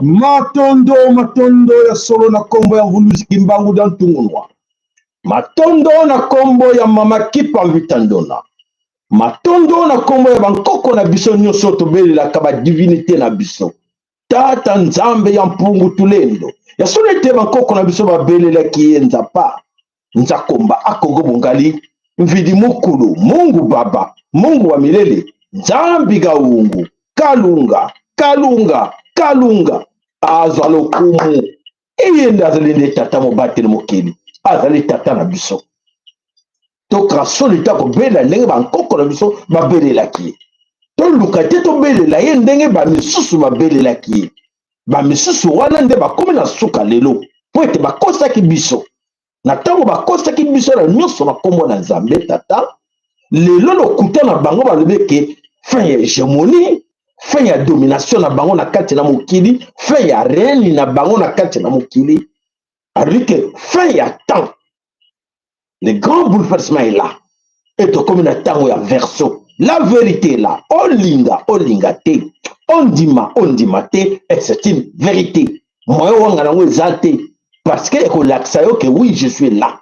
Matondo ya solo na kombo ya Vulusi Kimbangu dans Tungunwa. Matondo na kombo ya Mama Kipa Vitandona. Matondo na kombo ya bankoko na biso nyonso tobelela kaba divinité na biso. Tata Nzambe ya mpungu tulendo. Ya solo ete bankoko na biso babelela kiyenza pa. Nzakomba akogo bongali. Mvidi mukulu, Mungu Baba, Mungu wa milele. Nzambi gaungu, kalunga. Azalo kumu. Iyende azalinde tata mobatele mokili. Azali tata na biso. Toka solita ko bela ndenge bankoko na biso babelela ki. To lukate to belela ye ndenge ba misusu babelela ki. Ba misusu wana nde bakomi na suka lelo. Po ete bakosa ki biso. Na tango bakosa ki biso na nyonso na kombo na Nzambe tata. Lelo lokuta na bango balobeke fin ya hégémonie. Fin ya domination na bango na kati na mokili. Fin ya règne na bango na kati na mokili. Alors que fin ya temps. Le grand bouleversement est là. Et comme une tango ya verso. La vérité est là. Olinga te. Ondima te. Et c'est une vérité. Moi, on exalté. Parce que ekolaksayo que oui, je suis là.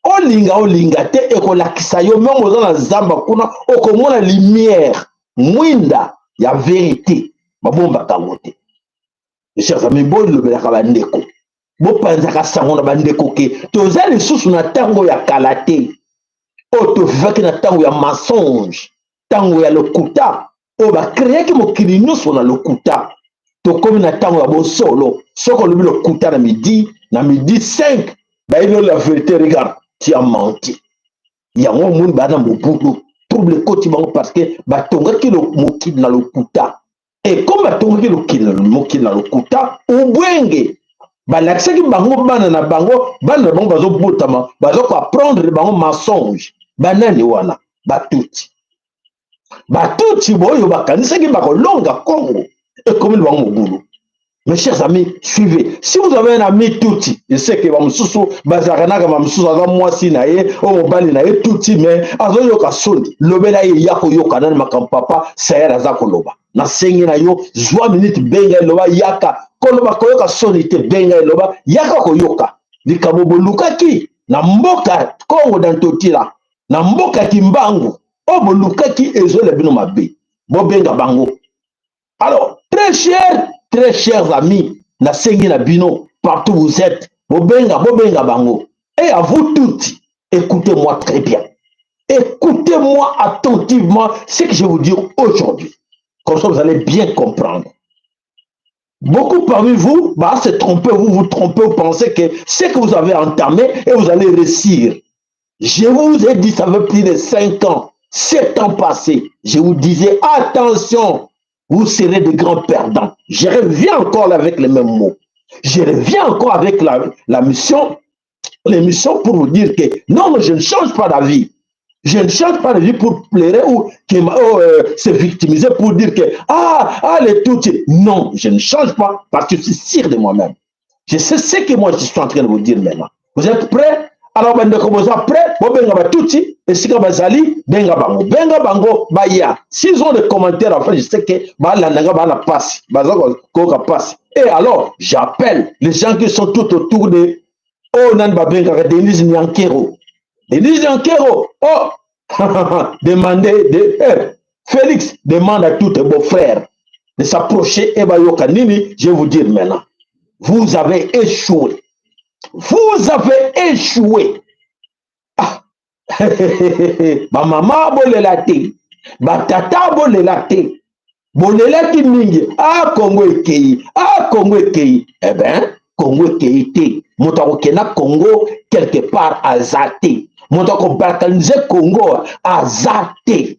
Olinga te. Ekolaksayo. Même aux zamba kuna. Okomona lumière. Mwinda. Ya vérité. Babomba kamote. Mes chers amis, bon le belaka bandeko. Bo panzaka sango na bandeko ke toza lisusu na tango ya kalate o to vaki na tango ya mensonge tango ya lokuta o ba créer ki mokili nyonso na lokuta to komi na tango ya bosolo soko lobi lokuta na midi 5 ba ino la vérité regarde tu as menti yango mun bana mobudu trouble koti bango parce que ba tonga ki lo mokili na lokuta et comme ba tonga ki mokili na lokuta ubwenge balakisaki bango bana na bango bazobotama bazoko apprendre bango mensonge banani wana batuti boyo bakanisaki bakolonga Congo et comme le bango boulot. Mes chers amis, suivez. Si vous avez un ami touti, je sais que bamususu bazakanaka bamususu aza mwasi na ye o mobali na ye touti mais azoyoka soni lobela ye yako yoka nani makampapa sayera za koloba na sengi na yo zwa minute benga loba yaka koloba koyoka soni te benga loba yaka koyoka likabo lukaki na mboka Kongo dantotila na mboka Kimbangu o bolukaki ezole bino mabe bo benga bango. Alors très chers amis na sengi na bino partout où vous êtes bobenga bango et à vous toutes écoutez-moi très bien, écoutez-moi attentivement ce que je vais vous dire aujourd'hui, comme ça vous allez bien comprendre. Beaucoup parmi vous se tromper, vous trompez, vous pensez que ce que vous avez entamé et vous allez réussir. Je vous ai dit ça fait plus de 5 ans 7 ans passés, je vous disais attention, vous serez de grands perdants. Je reviens encore avec les mêmes mots. Je reviens encore avec l'émission pour vous dire que non, je ne change pas d'avis. Je ne change pas d'avis pour plaire ou se victimiser pour dire que les tout. Non, je ne change pas parce que je suis sûr de moi-même. Je sais ce que moi je suis en train de vous dire maintenant. Vous êtes prêts? Alors, ben, vous êtes prêts? Benga tuti, et si bazali, benga bango, baya. S'ils ont des commentaires, enfin, je sais que la passe, passe. Et alors, j'appelle les gens qui sont tout autour de Denise Nyankero. Denise Nyankero, demandez, Félix demande à tous tes beaux-frères de s'approcher et bayoka nini, je vais vous dire maintenant. Vous avez échoué. Vous avez échoué. Ba mama bolela te, ba tata bolela te, bolela ki mingi, Congo ekei, eh ben, Congo ekei te, moto kena Congo quelque part azate, moto ko balkanize Congo azate.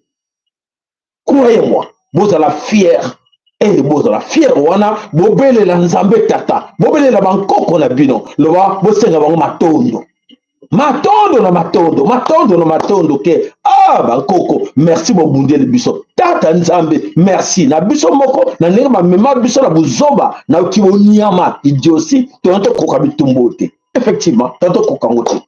Croyez-moi, vous allez fier, et vous allez fier wana, bobele la Nzambe tata, bobele la bankoko na bino, loba bosenga bango matondo. Matondo ke bankoko merci bobunde le biso tata Nzambe merci na biso moko na ndenge ba mema biso na buzoba na kionyama idiosi tonto koka bitumbote effectivement tonto kokangote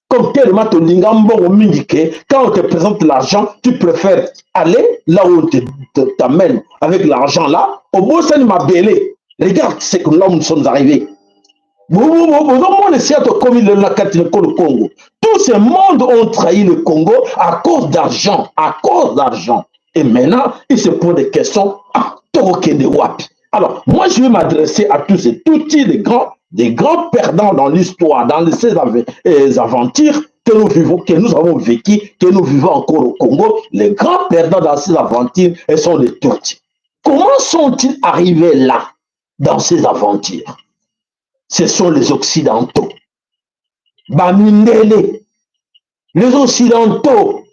comme tellement to linga mbongo mingi ke quand on te présente l'argent tu préfères aller là où on t'amène avec l'argent là au bosani mabele Regarde ce que là où nous sommes arrivés. Le Congo. Tout ce monde ont trahi le Congo à cause d'argent, à cause d'argent. Et maintenant, il se pose des questions. Ah, alors, moi, je vais m'adresser à tous et tous des grands perdants dans l'histoire, dans ces aventures que nous vivons, que nous avons vécues, que nous vivons encore au Congo. Les grands perdants dans ces aventures, elles sont les Tutsis. Comment sont-ils arrivés là, dans ces aventures? Ce sont les Occidentaux. Bamindele, les Occidentaux.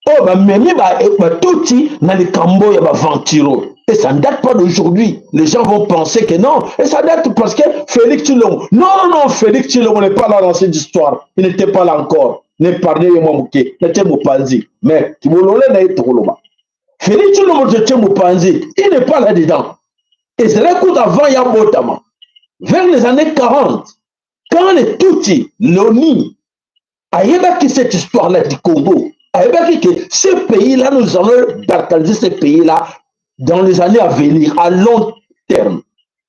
Oh, bamemi batuti na les Cambo ya baventuro. Et ça ne date pas d'aujourd'hui. Les gens vont penser que non. Et ça date parce que Félix Tshilombo. Non, Félix Tshilombo n'est pas là dans cette histoire. Il n'était pas là encore. Ne parlez de moi, Mouké. N'était Moupanzi. Mais, Félix Tshilombo, c'était Moupanzi. Il n'est pas là-dedans. Et c'est l'écoute avant Yabotama. Vers les années 40, quand les Tutsis, l'ONU, a évoqué cette histoire-là du Congo, a évoqué que ce pays-là, nous allons balkaniser ce pays-là dans les années à venir, à long terme.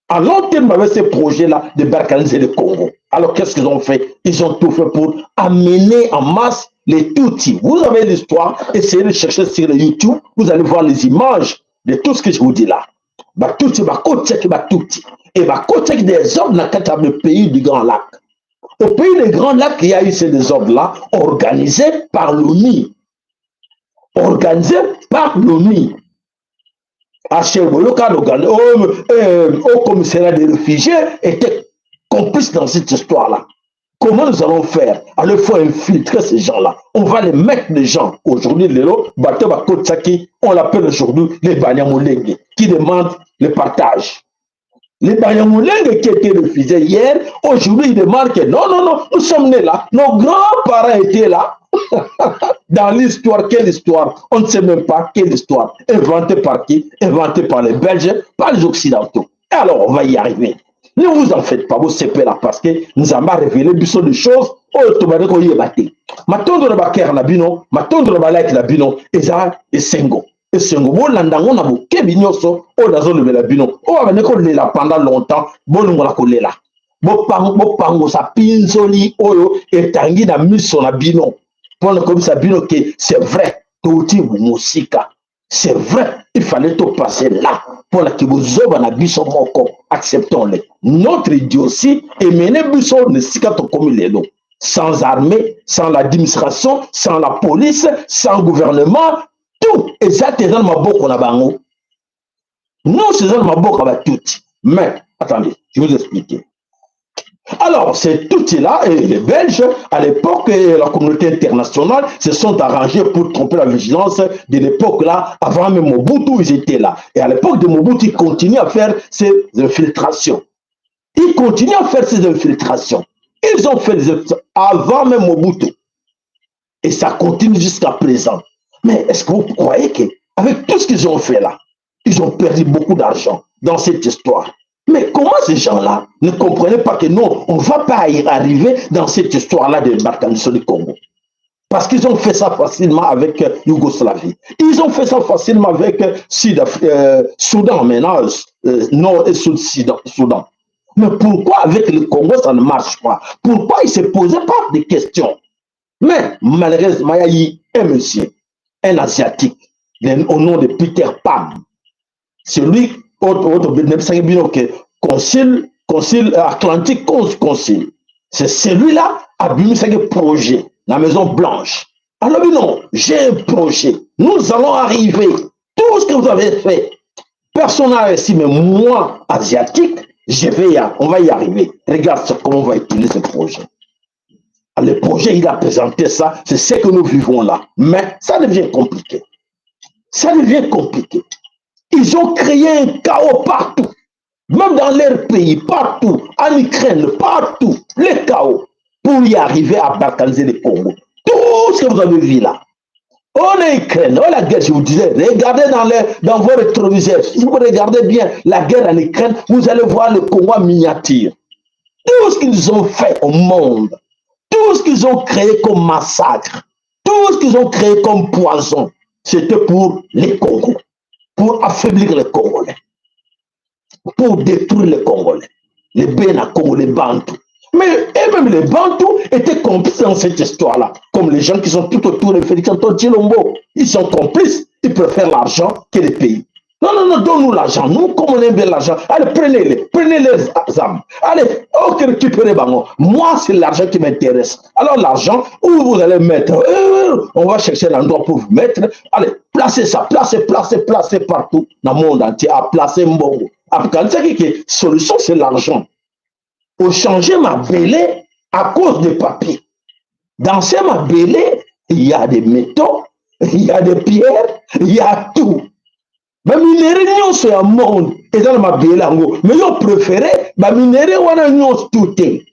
À long terme, avec ce projet-là de balkaniser le Congo. Alors, qu'est-ce qu'ils ont fait? Ils ont tout fait pour amener en masse les Tutsis. Vous avez l'histoire, essayez de chercher sur YouTube, vous allez voir les images de tout ce que je vous dis là. Tutsi, Tutsi. Et côté des hommes dans le pays du Grand Lac. Au pays du Grand Lac, il y a eu ces désordres-là organisés par l'ONU. Organisés par l'ONU. Au commissariat des réfugiés était complice dans cette histoire-là. Comment nous allons faire? Alors, il faut infiltrer ces gens-là. On va les mettre des gens. Aujourd'hui, on l'appelle aujourd'hui les Banyamulenge, qui demandent le partage. Les Banyamulenge qui étaient refusés hier, aujourd'hui ils demandent que non, nous sommes nés là, nos grands-parents étaient là. Dans l'histoire, quelle histoire? On ne sait même pas quelle histoire. Inventée par qui? Inventée par les Belges, par les Occidentaux. Et alors, on va y arriver. Ne vous en faites pas, vous savez là, parce que nous avons révélé beaucoup de choses. Oh, tu vas dire y est battu. Matondo le baker na bino, matondo le balak na bino, et sengo. Et sengo, bon, landango na bo, kebinyoso, oh, dazo le belabino. Oh, avec ko lela pendant longtemps, bon, nous la kolela. Bo pango sa pinzoli, oyo, et tangi na miso na bino. Pour le comme ça, bino que c'est vrai, touti musika. C'est vrai, il fallait tout passer là. Pour la kibuzoba na biso moko, acceptons-le. Notre idiotie est mené biso ne sikato comme les dos. Sans armée, sans l'administration, sans la police, sans gouvernement, tout. Et ça, c'est dans ma bouche on a bango. Non, c'est dans ma bouche on a tout. Mais, attendez, je vais vous expliquer. Alors, ces outils-là, et les Belges, à l'époque, la communauté internationale se sont arrangés pour tromper la vigilance de l'époque-là. Avant même Mobutu, ils étaient là. Et à l'époque de Mobutu, ils continuent à faire ces infiltrations. Ils continuent à faire ces infiltrations. Ils ont fait des infiltrations avant même Mobutu. Et ça continue jusqu'à présent. Mais est-ce que vous croyez qu'avec tout ce qu'ils ont fait là, ils ont perdu beaucoup d'argent dans cette histoire? Mais comment ces gens-là ne comprenaient pas que non, on ne va pas y arriver dans cette histoire-là de balkanisation du Congo? Parce qu'ils ont fait ça facilement avec Yougoslavie. Ils ont fait ça facilement avec Soudan, maintenant, Nord et Soudan. Mais pourquoi avec le Congo, ça ne marche pas? Pourquoi ils ne se posaient pas de questions? Mais malheureusement, il y a eu un monsieur, un Asiatique, au nom de Peter Pan. Celui concile atlantique concile. C'est celui-là a mis un projet, la Maison Blanche. Alors non, j'ai un projet. Nous allons arriver. Tout ce que vous avez fait, personne n'a réussi, mais moi, asiatique, on va y arriver. Regarde comment on va utiliser ce projet. Le projet, il a présenté ça, c'est ce que nous vivons là. Mais ça devient compliqué. Ça devient compliqué. Ils ont créé un chaos partout, même dans leur pays, partout, en Ukraine, partout, le chaos, pour y arriver à balkaniser le Congo. Tout ce que vous avez vu là. On est Ukraine, oh la guerre, je vous disais, regardez dans vos rétroviseurs, si vous regardez bien la guerre en Ukraine, vous allez voir le Congo en miniature. Tout ce qu'ils ont fait au monde, tout ce qu'ils ont créé comme massacre, tout ce qu'ils ont créé comme poison, c'était pour les Congos, pour affaiblir les Congolais. pour détruire les Congolais. Les Béna Congo, les Bantous. Mais et même les Bantous étaient complices dans cette histoire-là. Comme les gens qui sont tout autour de Félix Antoine Tshilombo. Ils sont complices. Ils préfèrent l'argent que les pays. Non, non, non, donne-nous l'argent. Nous, comme on aime bien l'argent, allez, prenez les âmes. Allez, ok, récupérez Bango. Moi, c'est l'argent qui m'intéresse. Alors, l'argent, où vous allez mettre, on va chercher l'endroit pour vous mettre. Allez, placez ça, placez partout dans le monde entier. À placer Mbongo. Après, la solution, c'est l'argent. Pour changer ma bélé à cause des papiers. Dans ces ma bélé, il y a des métaux, il y a des pierres, il y a tout. Mais minéré nyonso ya monde eza na mabele yango mais yo préféré ba minéré wana nyonso tout est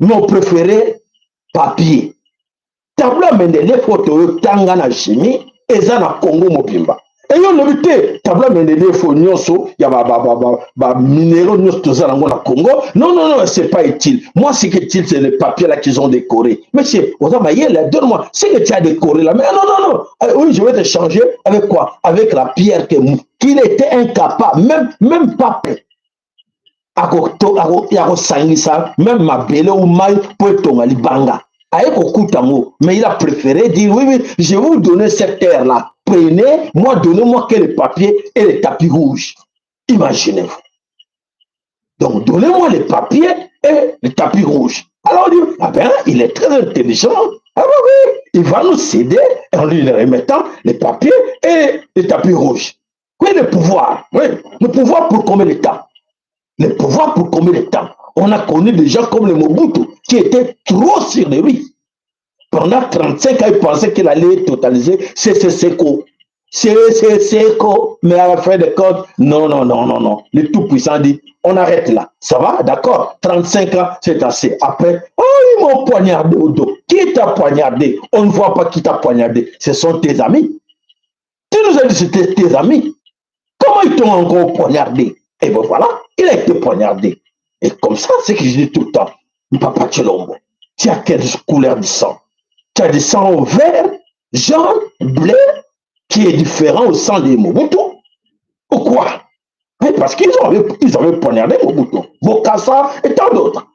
mais on préféré papier tableau Mendele photo yo tanga na chimie eza na Congo mobimba et yo lobi te tableau Mendele photo nyonso ya ba minéraux nyonso toza nango na Congo non non non c'est pas utile moi ce qui est utile c'est les papiers là qu'ils ont décoré mais c'est oza mayele donne-moi ce que tu as décoré là mais non non non oui je vais te changer avec quoi avec la pierre qu'il était incapable même pas ako sangisa même mabele ou mai pour tonga libanga mais il a préféré dire oui oui je vais vous donner cette terre là prenez moi donnez-moi que les papiers et les tapis rouges imaginez-vous donc donnez-moi les papiers et les tapis rouges alors on dit ah ben il est très intelligent ah oui il va nous céder en lui remettant les papiers et les tapis rouges oui le pouvoir pour combien de temps le pouvoir pour combien de temps on a connu des gens comme le Mobutu qui étaient trop sur de lui. Pendant 35 ans, il pensait qu'il allait totaliser CCCCO. CCCCO, mais à la fin de compte, non, non, non, non, non. Le tout-puissant dit, on arrête là. Ça va, d'accord 35 ans, c'est assez. Après, oh, ils m'ont poignardé au dos. Qui t'a poignardé? On ne voit pas qui t'a poignardé. Ce sont tes amis. Tu nous as dit que c'était tes amis. Comment ils t'ont encore poignardé? Et bien voilà, il a été poignardé. Et comme ça, c'est ce que je dis tout le temps. Papa Tshilombo, tu as quelle couleur de sang? Tu as du sang vert, jaune, bleu, qui est différent au sang des Mobutu. Ou quoi? Mais parce qu'ils avaient poignardé Mobutu, Bokassa et tant d'autres.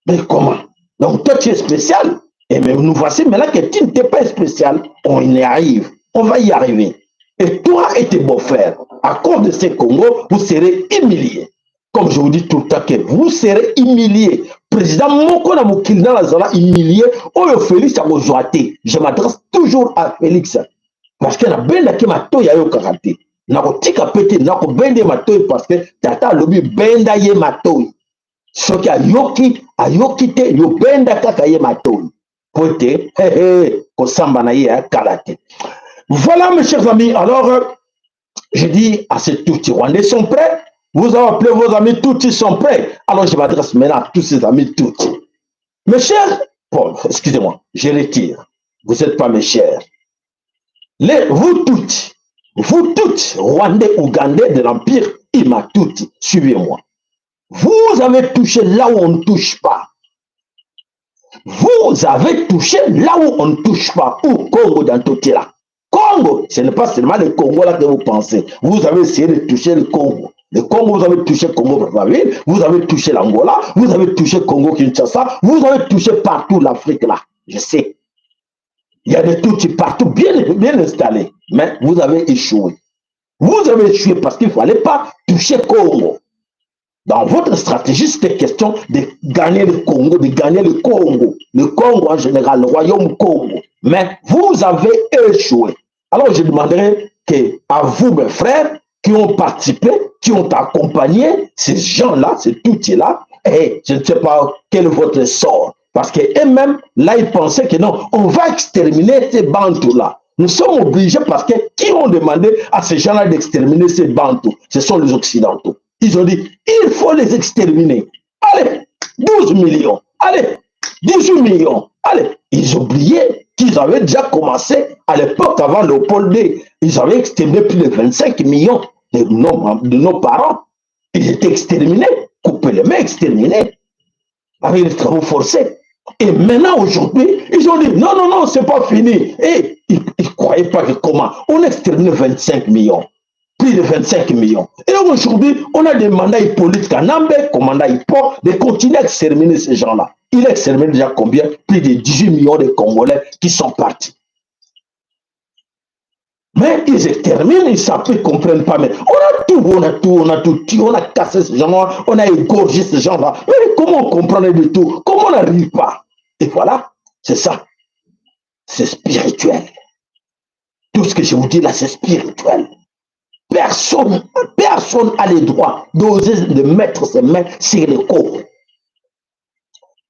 Mais comment? Donc toi, tu es spécial. Et même nous voici maintenant que tu n'es pas spécial. On y arrive. On va y arriver. Et toi et tes beaux-frères, à cause de ces Congos, vous serez humiliés. Comme je vous dis tout le temps que vous serez humiliés. Président Mokona Mokilina Lazala humilié. Oyo Félix a besoité. Je m'adresse toujours à Félix. Parce que la belle qui m'a toya yo karaté. Nako tika pété, nako bende ma toy parce que tata lobi benda ye ma toy. Ce qui a yoki te, yo benda kaka ye ma toy. Pote, kosamba na ye karate. Voilà mes chers amis, alors je dis à ces Tutsis Rwandais sont prêts. Vous avez appelé vos amis Tutsis sont prêts. Alors je m'adresse maintenant à tous ces amis Tutsis. Mes chers, bon, excusez-moi, je retire. Vous n'êtes pas mes chers. Vous toutes, Rwandais, Ougandais de l'Empire Imatouti, suivez-moi. Vous avez touché là où on ne touche pas. Vous avez touché là où on ne touche pas. Au Congo dans tout là. Congo, ce n'est pas seulement le Congo là que vous pensez. Vous avez essayé de toucher le Congo. Le Congo, vous avez touché Congo Brazzaville, vous avez touché l'Angola, vous avez touché Congo Kinshasa, vous avez touché partout l'Afrique là. Je sais. Il y a des Tutsis partout bien installés. Mais vous avez échoué. Vous avez échoué parce qu'il ne fallait pas toucher Congo. Dans votre stratégie, c'était question de gagner le Congo, le Congo en général, le royaume Congo. Mais vous avez échoué. Alors je demanderai à vous, mes frères, qui ont participé, qui ont accompagné ces gens-là, ces Tutsis-là, et je ne sais pas quel est votre sort. Parce qu'eux-mêmes, là, ils pensaient que non, on va exterminer ces Bantous-là. Nous sommes obligés parce que qui ont demandé à ces gens-là d'exterminer ces Bantous? Ce sont les Occidentaux. Ils ont dit, il faut les exterminer. Allez, 12 millions. Allez, 18 millions. Allez, ils oubliaient qu'ils avaient déjà commencé à l'époque avant Léopold II. Ils avaient exterminé plus de 25 millions de nos parents. Ils étaient exterminés, coupés les mains, exterminés, avec les travaux forcés. Et maintenant, aujourd'hui, ils ont dit, non, non, non, c'est pas fini. Et ils ne croyaient pas que comment on extermine 25 millions. plus de 25 millions. Et aujourd'hui, on a des mandats politiques à Nambe, commandant Hippo, de continuer à exterminer ces gens-là. Il a exterminé déjà combien? Plus de 18 millions de Congolais qui sont partis. Mais ils exterminent, ils ne comprennent pas. Mais on a tout tué, on a cassé ces gens-là, on a égorgé ces gens-là. Mais comment on comprend de tout? Comment on n'arrive pas? Et voilà, c'est ça. C'est spirituel. Tout ce que je vous dis là, c'est spirituel. Personne n'a le droit d'oser de mettre ses mains sur le corps.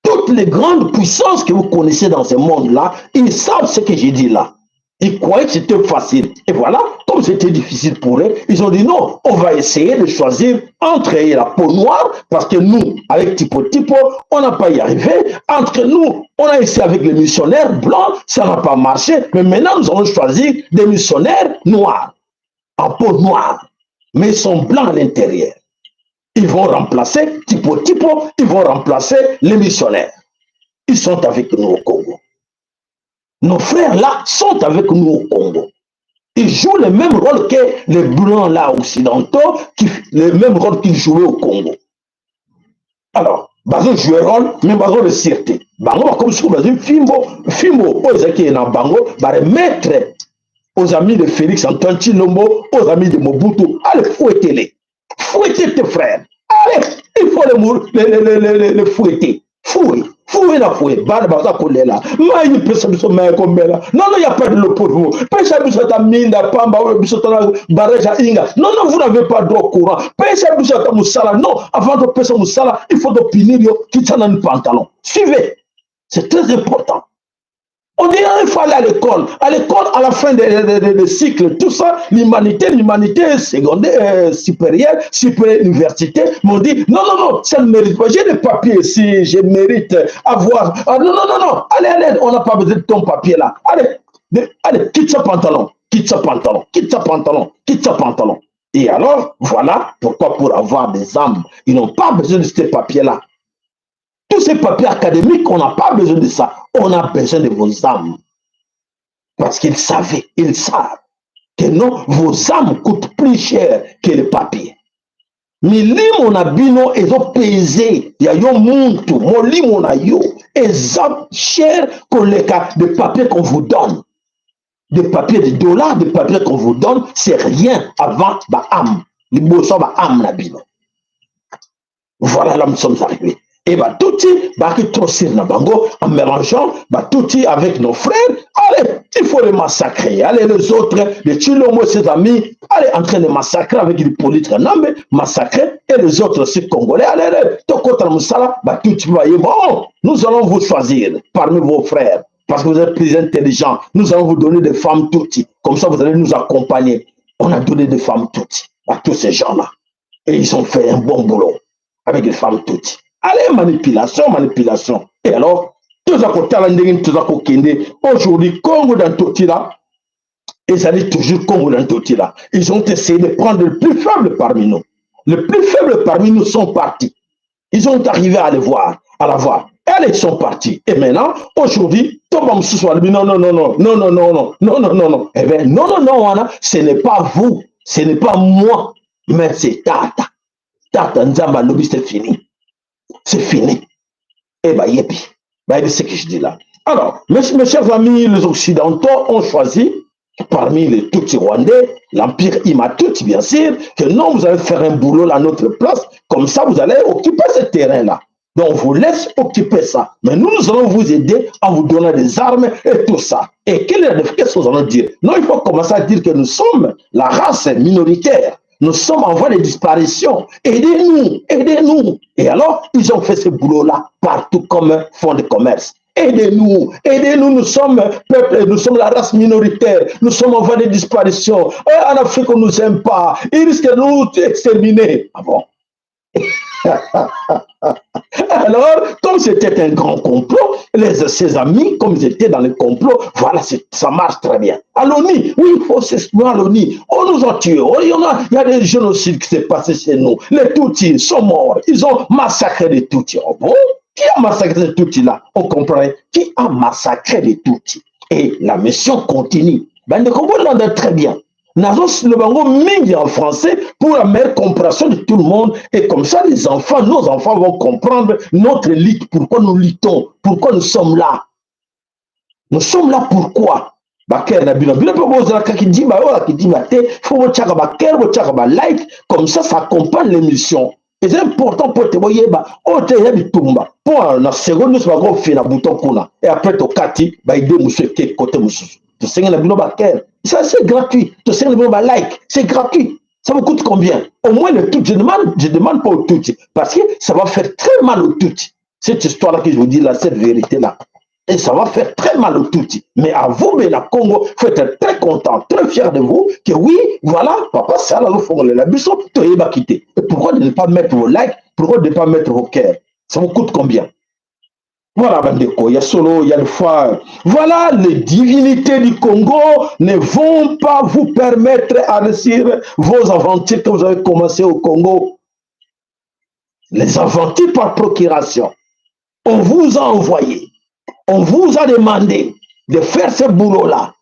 Toutes les grandes puissances que vous connaissez dans ce monde-là, ils savent ce que j'ai dit là. Ils croyaient que c'était facile. Et voilà, comme c'était difficile pour eux, ils ont dit non, on va essayer de choisir entre la peau noire, parce que nous, avec Tipo, on n'a pas y arrivé. Entre nous, on a essayé avec les missionnaires blancs, ça n'a pas marché. Mais maintenant, nous allons choisir des missionnaires noirs, en peau noire. Mais ils sont blancs à l'intérieur. Ils vont remplacer Tipo, ils vont remplacer les missionnaires. Ils sont avec nous au Congo. Nos frères là sont avec nous au Congo. Ils jouent le même rôle que les blancs là occidentaux, le même rôle qu'ils jouaient au Congo. Alors, bazo jouer rôle, mais bazo de sûreté. Bango comme si bazo fimbo aux qui est dans Bango, va remettre aux amis de Félix Antoine Tshilombo, aux amis de Mobutu, allez fouettez-les. Fouettez tes frères. Allez, il faut les fouetter. Fouille la fouille, bana baza kolela. Maï pesa biso maï kombela. Non, il n'y a pas de l'eau pour vous. Pesa biso ta minda, pamba, biso ta bareja inga. Non, vous n'avez pas d'eau courant. Pesa biso ta moussala. Non, avant de pesa moussala, il faut de pinir qui t'a dans le pantalon. Suivez. C'est très important. On dirait qu'il faut aller à l'école. À la fin des cycles, tout ça, l'humanité secondaire, supérieure, université, m'ont dit, non, ça ne mérite pas. J'ai des papiers ici, je mérite avoir. Ah, non, allez, on n'a pas besoin de ton papier là. Allez, quitte ce pantalon. Et alors, voilà pourquoi pour avoir des âmes, ils n'ont pas besoin de ces papiers-là. Tous ces papiers académiques, on n'a pas besoin de ça. On a besoin de vos âmes. Parce qu'ils savent que non, vos âmes coûtent plus cher que les papiers. Milimo na bino ezo pesé, ya yo muntu, molimo na yo, ezo cher que les papiers qu'on vous donne. Des papiers de dollars, des papiers qu'on vous donne, c'est rien avant ba âme. Les bossons ba âme na bino. Voilà là nous sommes arrivés. Et bah tout qui trop sur na bango en mélangeant tout avec nos frères. Allez, il faut les massacrer. Allez, les autres, les Tshilombo, ses amis, allez en train de massacrer avec les politiques Nambe, massacrer, et les autres aussi congolais. Allez, Tokota Moussala, bon, nous allons vous choisir parmi vos frères, parce que vous êtes plus intelligents. Nous allons vous donner des femmes Tutsi. Comme ça, vous allez nous accompagner. On a donné des femmes Tutsi à tous ces gens-là. Et ils ont fait un bon boulot avec des femmes Tutsi. Allez, manipulation. Et alors, aujourd'hui, Congo dans tout là, ils allaient toujours Congo dans tout là. Ils ont essayé de prendre le plus faible parmi nous. Les plus faibles parmi nous sont partis. Ils ont arrivé à la voir. Et ils sont partis. Et maintenant, aujourd'hui, non. Eh bien, non, ce n'est pas vous, ce n'est pas moi, mais c'est Tata. Tata Nzamba Lobi, c'est fini. C'est fini. Eh bien, yépi. C'est ce que je dis là. Alors, mes chers amis, les Occidentaux ont choisi, parmi les Tutsis rwandais, l'Empire Imatut, bien sûr, que non, vous allez faire un boulot à notre place, comme ça, vous allez occuper ce terrain-là. Donc, on vous laisse occuper ça. Mais nous allons vous aider en vous donnant des armes et tout ça. Et qu'est-ce que nous allons dire? Non, il faut commencer à dire que nous sommes la race minoritaire. Nous sommes en voie de disparition. Aidez-nous. Et alors, ils ont fait ce boulot-là partout comme fonds de commerce. Aidez-nous, nous sommes peuple, nous sommes la race minoritaire, nous sommes en voie de disparition. En Afrique, on ne nous aime pas. Ils risquent de nous exterminer. Ah bon? Alors, comme c'était un grand complot, ses amis, comme ils étaient dans le complot, voilà, ça marche très bien. À l'ONU, oui, il faut s'exprimer à l'ONU. On nous a tués. Il y a des génocides qui s'est passé chez nous. Les Tutsis sont morts. Ils ont massacré les Tutsis. Oh bon? Qui a massacré les Tutsis là? On comprend. Qui a massacré les Tutsis? Et la mission continue. Ben, de comprendre très bien. Nazos le bango mingi en français pour la meilleure compréhension de tout le monde. Et comme ça, les enfants, nos enfants vont comprendre notre lutte, pourquoi nous luttons, pourquoi nous sommes là. Nous sommes là pourquoi? Baker na bino bino pe bozala kaki dimba ola ki dimba te faut bochaka baker bochaka ba like comme ça accompagne l'émission. Et c'est important pour te boyeba o te ya bitumba pour na seconde nous va faire na bouton kuna et après to kati ba ide musu ke côté musu. Tu sais na bino baker. Ça c'est gratuit. Tu sais na bino ba like, c'est gratuit. Ça vous coûte combien? Au moins le tout, je demande pas au tout parce que ça va faire très mal au tout. Cette histoire là que je vous dis là, cette vérité là. Et ça va faire très mal au tout. Mais à vous, mais la Congo, faut être très content, très fier de vous, que oui, voilà, papa, ça, là, vous faites la buisson, tu es quitté. Et pourquoi ne pas mettre vos likes, pourquoi ne pas mettre vos cœurs? Ça vous coûte combien? Voilà, Bandeko, il y a solo, il y a le foire. Voilà, les divinités du Congo ne vont pas vous permettre à réussir vos aventures que vous avez commencé au Congo. Les aventures par procuration. On vous a envoyé. On vous a demandé de faire ce boulot-là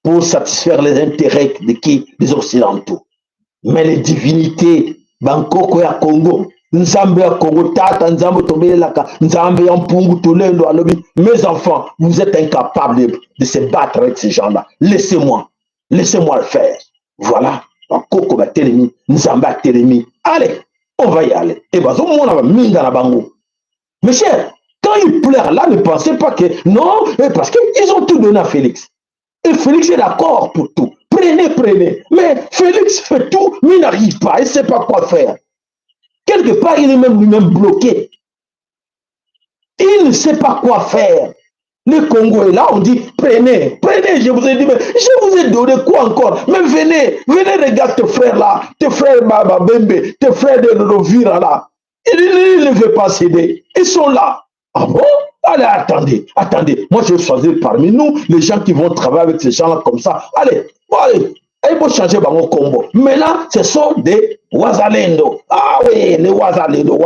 pour satisfaire les intérêts de qui? Des Occidentaux. Mais les divinités, Bangkoko ya Congo, Nzambe ya Congo, Tata, Nzambe Tobelaka, Nzambe ya Mpungu, Tolendo, Alobi, mes enfants, vous êtes incapables de se battre avec ces gens-là. Laissez-moi le faire. Voilà. Bangkoko ba Telemi, Nzambe a Telemi. Allez, on va y aller. Et bah, on va minga na bango. Mes chers, quand ils pleurent là, ne pensez pas que non, parce qu'ils ont tout donné à Félix. Et Félix est d'accord pour tout. Prenez. Mais Félix fait tout, mais il n'arrive pas, il ne sait pas quoi faire. Quelque part, il est même lui-même bloqué. Il ne sait pas quoi faire. Le Congo est là, on dit prenez, je vous ai dit, mais je vous ai donné quoi encore? Mais venez, regarde tes frères là, tes frères Baba Bembe, tes frères de Rovira là. Il ne veut pas céder. Ils sont là. Ah bon? Allez, attendez. Moi, je vais choisir parmi nous les gens qui vont travailler avec ces gens-là comme ça. Allez. Il faut changer mon combo. Mais là, ce sont des Wazalendo. Ah oui, les Wazalendo.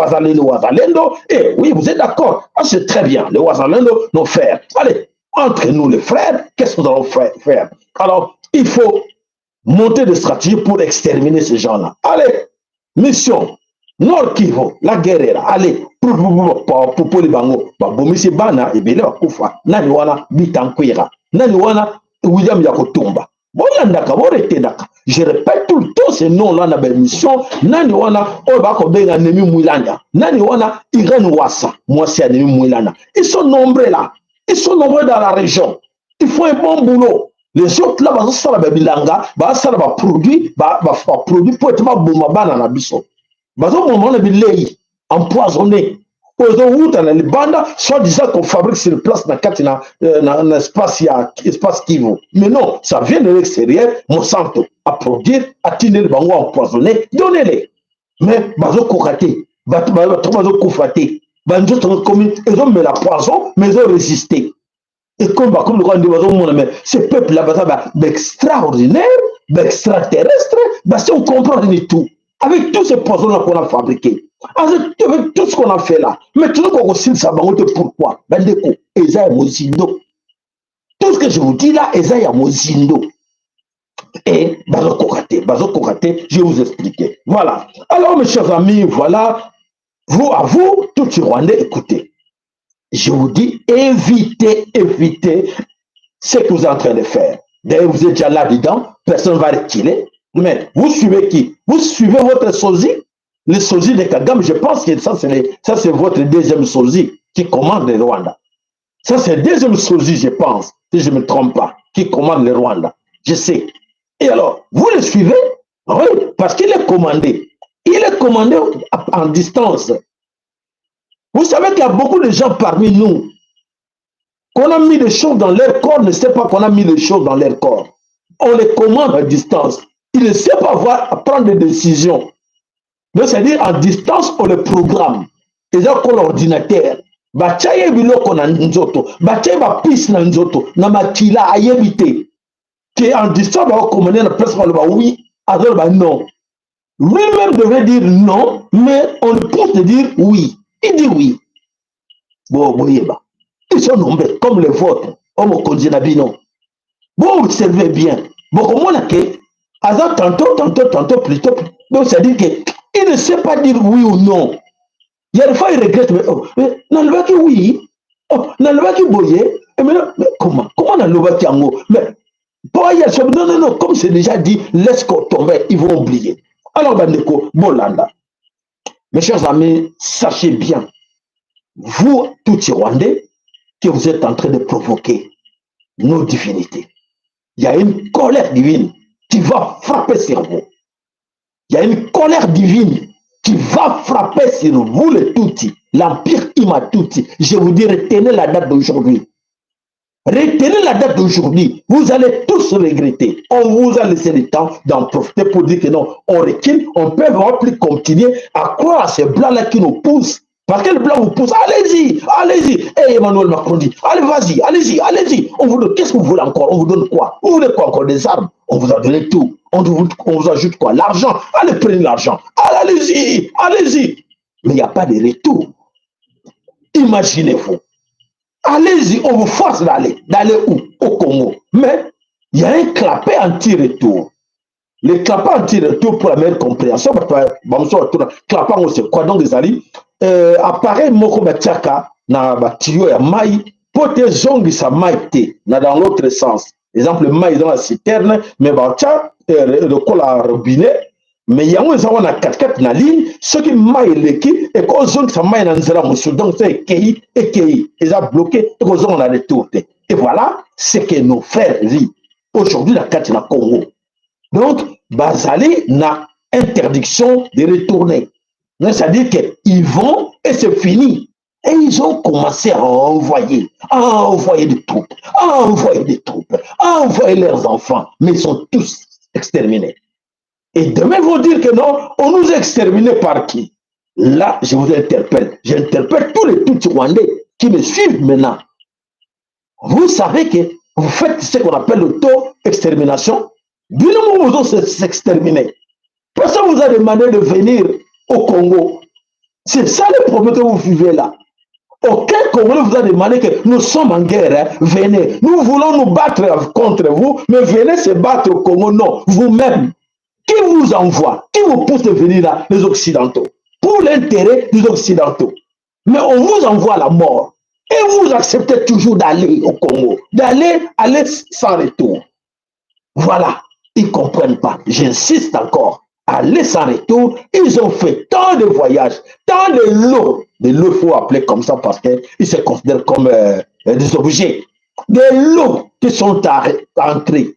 Eh oui, vous êtes d'accord? Ah, c'est très bien. Les Wazalendo, nos frères. Allez, entre nous les frères, qu'est-ce que nous allons faire? Alors, il faut monter des stratégies pour exterminer ces gens-là. Allez, mission. Nord Kivu, la guerre, allez, pour les bango, bomisi bana, et bien kufa, nani wana bitankwira, nani wana William Yakotumba. Je répète tout le temps ces noms-là dans la mission. Nani wana Obako Benga Nemi Mouilanda, nani wana Irène Wassa, moi c'est Nemi Mouilanda. Ils sont nombreux là, ils sont nombreux dans la région. Ils font un bon boulot. Les autres là, ça va bilanga, ça va produire, pour être bon bana na biso. Bazo moment on bilei empoisonné. Les bandes, soit disant qu'on fabrique sur place dans l'espace Kivu. Mais non, ça vient de l'extérieur, Monsanto, à produire, à tenir les bango empoisonnés, donnez-les. Mais bazo kokate, bazo koufate, banjo comme ils ont mis la poison, mais ils ont résisté. Et comme le roi de bazo mais ce peuple là, extraordinaire, extraterrestre, si on comprend du tout. Avec tous ces poisons-là qu'on a fabriqués, avec tout ce qu'on a fait là, mais tout ce qu'on aussi ça va pourquoi? Esaïe Mozindo. Tout ce que je vous dis là, Esaïe Mozindo. Et Bazo Kokate, je vais vous expliquer. Voilà. Alors, mes chers amis, voilà. À vous, tout les Rwandais, écoutez. Je vous dis, évitez ce que vous êtes en train de faire. D'ailleurs, vous êtes déjà là-dedans, personne ne va reculer. Mais vous suivez qui? Vous suivez votre sosie? Le sosie de Kagame, je pense que ça c'est votre deuxième sosie qui commande le Rwanda. Ça c'est le deuxième sosie, je pense, si je ne me trompe pas, qui commande le Rwanda. Je sais. Et alors, vous le suivez? Oui, parce qu'il est commandé. Il est commandé en distance. Vous savez qu'il y a beaucoup de gens parmi nous qu'on a mis des choses dans leur corps, ne sait pas qu'on a mis des choses dans leur corps. On les commande à distance. Il ne sait pas prendre des décisions. C'est-à-dire, en distance, on les programme. Ils ont l'ordinateur. Bachaye biloko na nzoto. Bachaye ba piste na nzoto. Na makila ayebite. Qui en distance, on va commander la presse, on va oui, alors va non. Lui-même devrait dire non, mais on le pousse de dire oui. Il dit oui. Bon, ils sont nombreux, comme les vôtres. Homo Konzinabino. Vous observez bien. Bon, comment on a que Aza tantôt, plutôt. Donc, ça dit qu'il ne sait pas dire oui ou non. Il y a des fois, il regrette, mais Nalobaki oui, Nalobaki boye, mais comment Nalobaki ango? Mais, non, comme c'est déjà dit, laisse qu'on tombe, ils vont oublier. Alors, Bandeko, Bolanda, mes chers amis, sachez bien, vous, tous Rwandais, que vous êtes en train de provoquer nos divinités. Il y a une colère divine qui va frapper sur vous. Il y a une colère divine qui va frapper sur vous les Tutsis, l'Empire Imatuti. Je vous dis, retenez la date d'aujourd'hui. Retenez la date d'aujourd'hui. Vous allez tous regretter. On vous a laissé le temps d'en profiter pour dire que non, on recule, on peut vraiment plus continuer à croire à ces blancs-là qui nous poussent. Parce que le blanc vous pousse, allez-y, allez-y. Et Emmanuel Macron dit, allez, vas-y, allez-y, allez-y. On vous donne, qu'est-ce que vous voulez encore? On vous donne quoi? Vous voulez quoi encore? Des armes? On vous a donné tout. On vous ajoute quoi? L'argent. Allez, prenez l'argent. Allez-y, allez-y. Mais il n'y a pas de retour. Imaginez-vous. Allez-y, on vous force d'aller. D'aller où? Au Congo. Mais il y a un clapet anti-retour. Le clapet anti-retour pour la meilleure compréhension, clapet, c'est quoi donc, les amis? Appareil moko batiaka na batiyo ya mai po te zongisa mai te na dans l'autre sens. Exemple, mai dans la citerne, mais batia lokola robinet, mais yango eza wana katikati na ligne soki mai eleki ekozongisa mai na nzela mosusu, donc c'est ekei eza bloqué ekozonga na retour te. Et voilà ce que nos frères vivent aujourd'hui na kati na Congo. Donc bazali na interdiction de retourner. C'est-à-dire qu'ils vont et c'est fini. Et ils ont commencé à envoyer des troupes, à envoyer leurs enfants. Mais ils sont tous exterminés. Et demain, ils vont dire que non, on nous a exterminés par qui? Là, je vous interpelle. J'interpelle tous les petits Rwandais qui me suivent maintenant. Vous savez que vous faites ce qu'on appelle l'auto-extermination. Du moment où vous allez s'exterminer, personne vous a demandé de venir au Congo. C'est ça le problème que vous vivez là. Aucun Congolais vous a demandé que nous sommes en guerre, hein, venez. Nous voulons nous battre contre vous, mais venez se battre au Congo. Non, vous-même. Qui vous envoie? Qui vous pousse de venir là? Les Occidentaux. Pour l'intérêt des Occidentaux. Mais on vous envoie la mort. Et vous acceptez toujours d'aller au Congo. Aller sans retour. Voilà. Ils ne comprennent pas. J'insiste encore. Aller sans retour, ils ont fait tant de voyages, tant de lots. Des lots, il faut appeler comme ça parce qu'ils se considèrent comme des objets. Des lots qui sont entrés.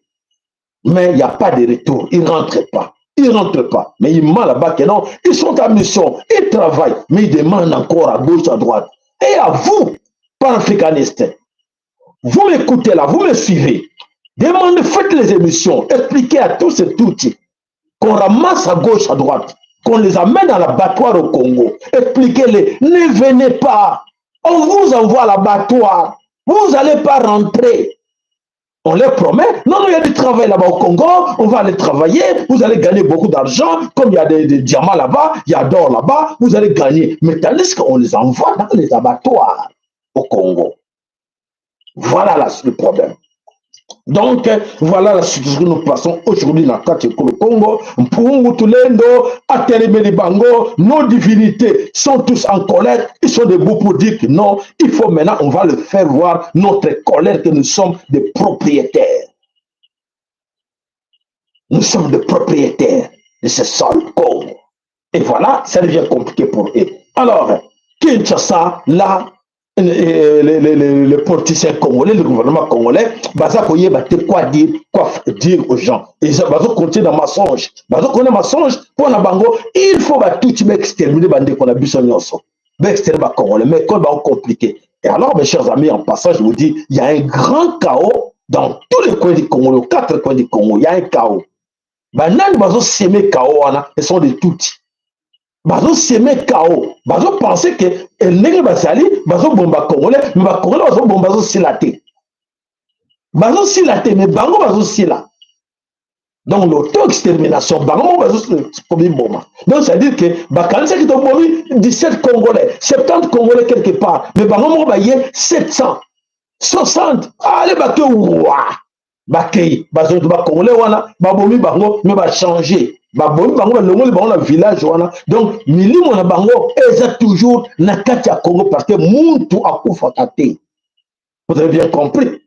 Mais il n'y a pas de retour. Ils ne rentrent pas. Ils ne rentrent pas. Mais ils mentent là-bas que non. Ils sont en mission. Ils travaillent. Mais ils demandent encore à gauche, à droite. Et à vous, panafricanistes, vous m'écoutez là, vous me suivez. Demandez, faites les émissions. Expliquez à tous et toutes qu'on ramasse à gauche, à droite, qu'on les amène à l'abattoir au Congo. Expliquez-les, ne venez pas. On vous envoie à l'abattoir. Vous n'allez pas rentrer. On les promet. Non, il y a du travail là-bas au Congo. On va aller travailler. Vous allez gagner beaucoup d'argent. Comme il y a des diamants là-bas, il y a d'or là-bas, vous allez gagner. Mais tandis qu'on les envoie dans les abattoirs au Congo. Voilà le problème. Donc, voilà la situation que nous passons aujourd'hui dans le Congo. Nos divinités sont tous en colère. Ils sont debout pour dire que non, il faut maintenant, on va le faire voir notre colère que nous sommes des propriétaires. Nous sommes des propriétaires de ce sol Congo. Et voilà, ça devient compliqué pour eux. Alors, Kinshasa, là, les politiciens congolais, le gouvernement congolais, quoi dire aux gens. Et ça va continuer dans mensonge. Pour la bango, il faut tout exterminer qu'on a exterminer les congolais, mais quand va compliqué. Et alors, mes chers amis, en passant, je vous dis, il y a un grand chaos dans tous les coins du Congo, les 4 coins du Congo, il y a un chaos. Bazo s'aimer chaos, ce sont des toutis. Bazo s'aimer chaos. Bazo penser que el nègre basali, bazo bomba congolais, mais ba congolais bazo bomba bazo silaté. Bazo silaté, mais bango bazo sila. Donc l'auto-extermination, bango bazo comme bomba. Donc ça veut dire que bakanisa qui ont bomi 17 congolais, 70 congolais quelque part, mais bango mo baye 700, 60. Allez bato ouah. bakei bazo ba congolais wana babomi bango mais ba changer babomi bango ba longoli bango na village wana donc milimo na bango eza toujours na kati ya Congo parce que muntu akufaka te. Vous avez bien compris,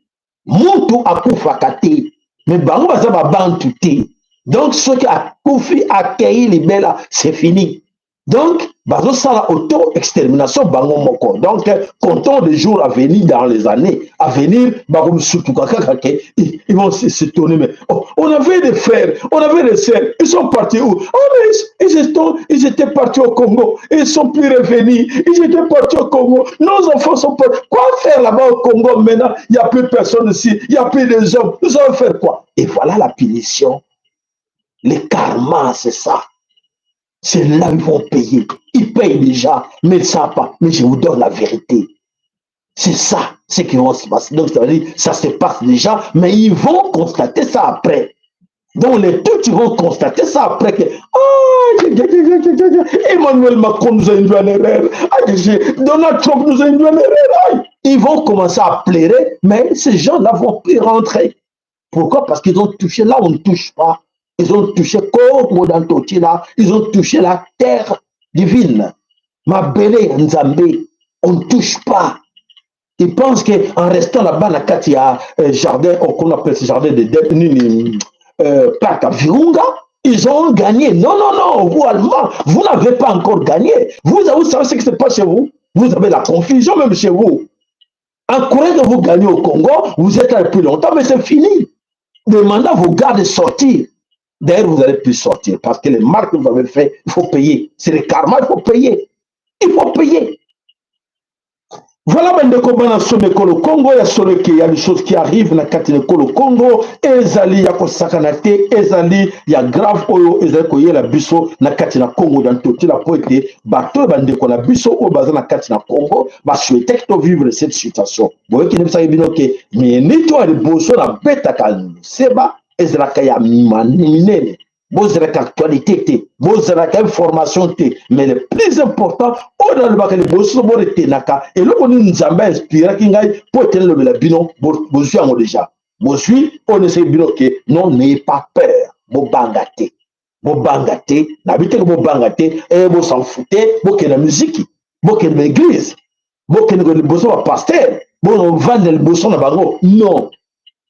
muntu akufaka te mais bango baza ba bantu te. Donc ceux qui akufi akei libela c'est fini. Donc, bazosala auto-extermination bango moko. Donc, comptons des jours à venir dans les années à venir, ils vont se tourner. Mais, oh, on avait des frères, on avait des sœurs, ils sont partis où? Oh, mais ils étaient partis au Congo, ils ne sont plus revenus, ils étaient partis au Congo, nos enfants sont partis. Quoi faire là-bas au Congo maintenant? Il n'y a plus de personnes ici, il n'y a plus de hommes, nous allons faire quoi? Et voilà la punition. Le karma, c'est ça. C'est là qu'ils vont payer. Ils payent déjà, mais ils ne savent pas. Mais je vous donne la vérité. C'est ça, ce qui va se passer. Donc, ça veut dire, ça se passe déjà, mais ils vont constater ça après. Donc, les deux, ils vont constater ça après que Emmanuel Macron nous a induit en erreur. Donald Trump nous a induit en erreur. Ils vont commencer à pleurer, mais ces gens-là vont plus rentrer. Pourquoi? Parce qu'ils ont touché là où on ne touche pas. Ils ont touché ils ont touché la terre divine. Mabele Nzambe, on ne touche pas. Ils pensent qu'en restant là-bas, il y a un jardin, qu'on appelle ce jardin de parc à Virunga, ils ont gagné. Non, non, non, vous Allemands, vous n'avez pas encore gagné. Vous savez ce qui se passe chez vous. Vous avez la confusion même chez vous. En Corée que vous gagnez au Congo, vous êtes là depuis longtemps, mais c'est fini. Demandez à vos gars de sortir. D'ailleurs, vous n'allez plus sortir parce que les marques que vous avez fait, il faut payer. C'est le karma, il faut payer. Il faut payer. Voilà, ben de combat sur le Congo, il y a des choses qui arrivent dans le Congo, ezali ya kosakanate, ezali ya grave oyo, ezali koye la biso na kati na Congo dans tout la poété, bateau bande ko na biso o baza na kati na Congo, ba souhaiter que vivre cette situation. Boye ki nebisa bino ke mais ni to ali boso na beta kan seba ezala kaya minene. Vous avez actualité, vous avez information, mais le plus important, on a le bac de bosso de naka et le on nous a inspiré qui ngaille pour tenir le bino, vous suivez déjà. Vous suivez, on essaie bino que non, n'ayez pas peur, vous bangate, n'habitez que vous bangate et vous s'en foutez, vous que la musique, vous que l'église, vous que le bosso va pasteur, vous vendez le bosso na bango, non,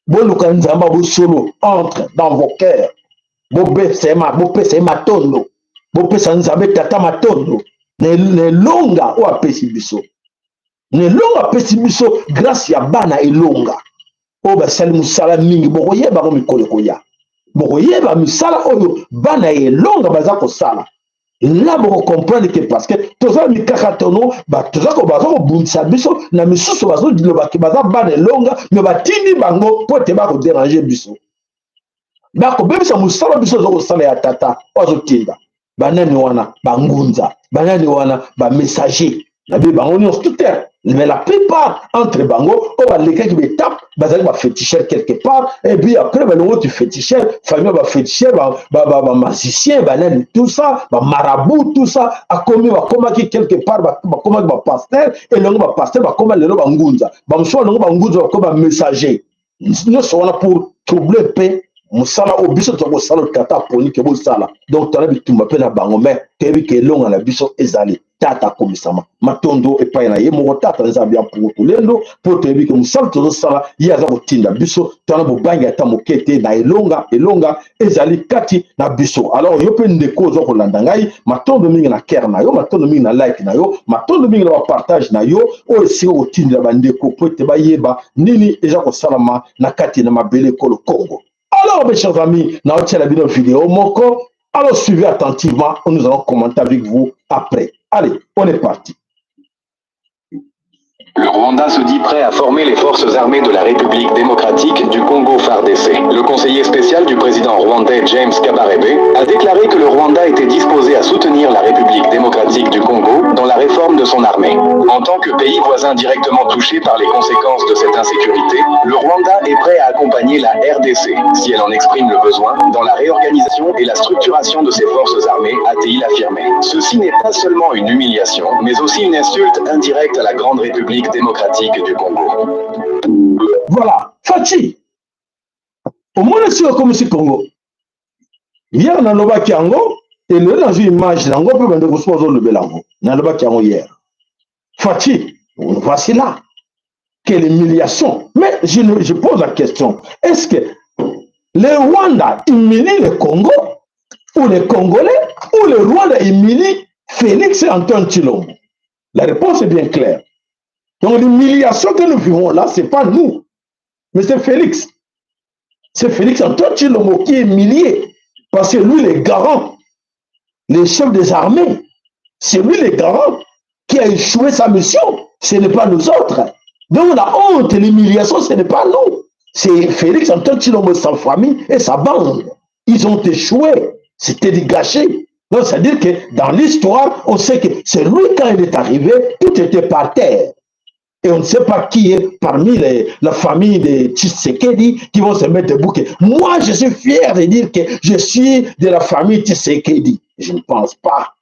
vous le kanzamba vous solo entre dans vos cœurs. Bopesa matondo bopesa nzambe tata matondo ne longa o apesi biso ne longa apesi biso grâce ya bana elonga o basali musala mingi bokoyeba ko mikolo koya bokoyeba misala oyo bana elonga baza kosala là boko comprendre que parce que toza mikakatono ba toza ko baza ko bundisa biso na misusu bazo diloba ki baza bana elonga me batindi bango po te ba ko déranger biso. Bako bebisa musala biso zo sala ya tata ozotinda banani wana bangunza banani wana ba messager na bi bango ni tout terre mais la plupart entre bango o ba leka ki betap bazali ba féticheur quelque part et puis après ba longo tu féticheur famille ba féticheur ba magicien banani tout ça ba marabout tout ça a commis ba koma ki quelque part ba koma ba pasteur et longo ba pasteur ba koma lelo ba ngunza ba mso longo ba ngunza ba koma messager nous sommes pour troubler paix. Musala o biso to sala tata poni ke bo sala donc tala bitumba pe na bango me tebi ke longa na biso ezali tata komisama matondo e pa na ye mo tata nzambi pour kulendo po tebi ke musala to sala ya za kotinda biso tala bo banga ta mokete na elonga ezali kati na biso alors yo pe ndeko zo kolanda ngai matondo mingi na care na yo matondo mingi na like na yo matondo mingi na partage na yo o esi ko tinda bandeko po te ba yeba nini eza ko salama na kati na mabele ko le Congo. Alors, mes chers amis, nous avons la vidéo Moko. Alors, suivez attentivement. Nous allons commenter avec vous après. Allez, on est parti. Le Rwanda se dit prêt à former les forces armées de la République démocratique du Congo FARDC. Le conseiller spécial du président rwandais James Kabarebe a déclaré que le Rwanda était disposé à soutenir la République démocratique du Congo dans la réforme de son armée. En tant que pays voisin directement touché par les conséquences de cette insécurité, le Rwanda est prêt à accompagner la RDC, si elle en exprime le besoin, dans la réorganisation et la structuration de ses forces armées, a-t-il affirmé. Ceci n'est pas seulement une humiliation, mais aussi une insulte indirecte à la Grande République démocratique du Congo. Voilà, Fati. Au moins, si on comme si Congo. Hier, dans le Bakiango, et le dans une image, dans le Bakiango, le Belango, dans le Bakiango hier. Fatih, voici là. Quelle humiliation. Mais je pose la question, est-ce que le Rwanda humilie le Congo, ou les Congolais, ou le Rwanda humilie Félix Antoine Tshilombo? La réponse est bien claire. Donc l'humiliation que nous vivons là, ce n'est pas nous, mais c'est Félix. C'est Félix Antoine Tshilombo qui est humilié, parce que lui, le garant, le chef des armées, c'est lui le garant qui a échoué sa mission, ce n'est pas nous autres. Donc la honte et l'humiliation, ce n'est pas nous. C'est Félix Antoine Tshilombo, sa famille et sa bande. Ils ont échoué. C'était du gâchis. Donc c'est-à-dire que dans l'histoire, on sait que c'est lui, quand il est arrivé, tout était par terre. Et on ne sait pas qui est parmi la famille de Tshisekedi qui vont se mettre debout. Moi, je suis fier de dire que je suis de la famille Tshisekedi. Je ne pense pas.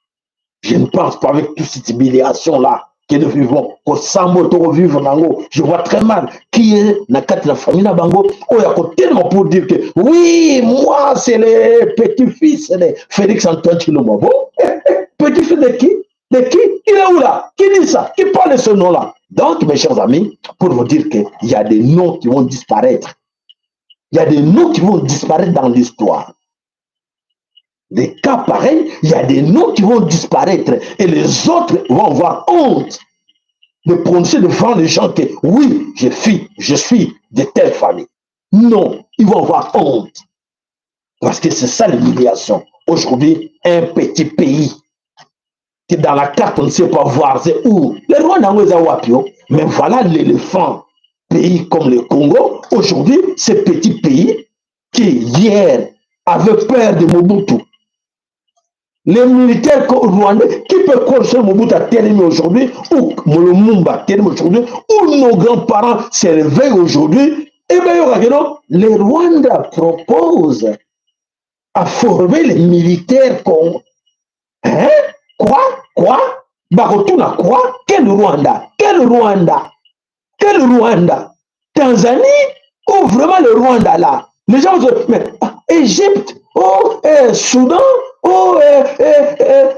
Je ne pense pas avec toute cette humiliation-là que nous vivons. Au Sambo, vivre Nango, je vois très mal qui est dans la famille Nabango. Oh, il y a tellement pour dire que oui, moi, c'est le petit-fils de Félix Antoine Tshilombo. Bon, petit-fils de qui? De qui? Il est où là? Qui dit ça? Qui parle de ce nom-là? Donc, mes chers amis, pour vous dire qu'il y a des noms qui vont disparaître. Il y a des noms qui vont disparaître dans l'histoire. Des cas pareils, il y a des noms qui vont disparaître et les autres vont avoir honte de prononcer devant les gens que oui, je suis de telle famille. Non, ils vont avoir honte. Parce que c'est ça l'humiliation. Aujourd'hui, un petit pays qui dans la carte, on ne sait pas voir, c'est où. Le Rwanda, mais voilà l'éléphant. Pays comme le Congo, aujourd'hui, ce petit pays qui hier avait peur de Mobutu. Les militaires rwandais qui peuvent construire Mobutu à Télémé aujourd'hui, ou Lumumba Télémé aujourd'hui, ou nos grands-parents se réveillent aujourd'hui, et bien, le Rwanda propose à former les militaires comme. Hein? Quoi? Bakotuna quoi? Quel Rwanda? Quel Rwanda? Tanzanie ou vraiment le Rwanda là? Les gens disent, mais Égypte, Soudan,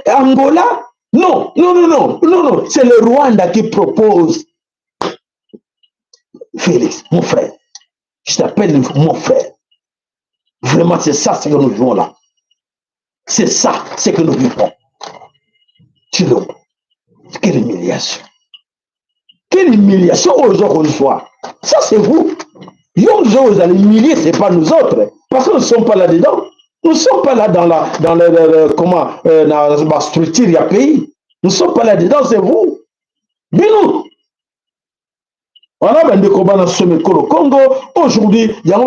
Angola? Non, c'est le Rwanda qui propose. Félix, mon frère, je t'appelle mon frère. Vraiment, c'est ça ce que nous vivons là. C'est ça ce que nous vivons. Tshilombo, quelle humiliation. Quelle humiliation aux autres soir. Ça, c'est vous. Vous allez humilier, ce n'est pas nous autres. Parce que nous ne sommes pas là-dedans. Nous ne sommes pas là dans la structure du pays. Nous ne sommes pas là-dedans, c'est vous. Mais nous. Voilà, ben de combat dans ce Congo. Aujourd'hui, il y a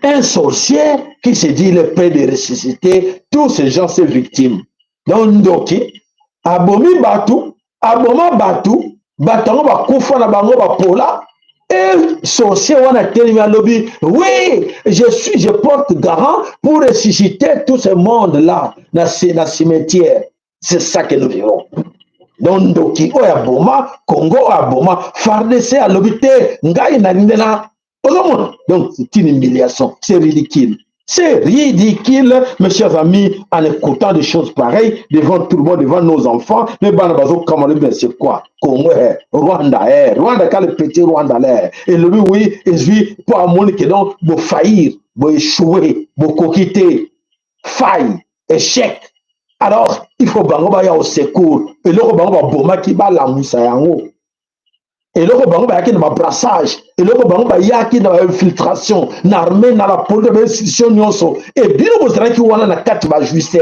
un sorcier qui se dit le père de ressusciter tous ces gens, ces victimes. Donc, Ndoki, abomi batu, aboma batu, batango bakufa na bango bapola, et sorcier wana telemi alobi, oui, je porte garant pour ressusciter tout ce monde-là, dans cimetière. C'est ça que nous vivons. Donc, Ndoki, aboma, Congo, aboma, FARDC alobi te, ngai na nindela. Donc, c'est une humiliation, c'est ridicule. C'est ridicule, mes chers amis, en écoutant des choses pareilles devant tout le monde, devant nos enfants. Mais c'est quoi? Congo, Rwanda, quand le petit Rwanda là. Et lui, oui, et lui, pour amener que donc, pour faillir, pour échouer, pour coquiter, faille, échec. Alors, il faut que au secours. Et là, il faut que la moussa yango. Et là, il y a un brassage. Et là, il y a une infiltration. Dans l'armée, dans la police, dans l'institution. Et bien, vous savez qu'il y a un 4 juifs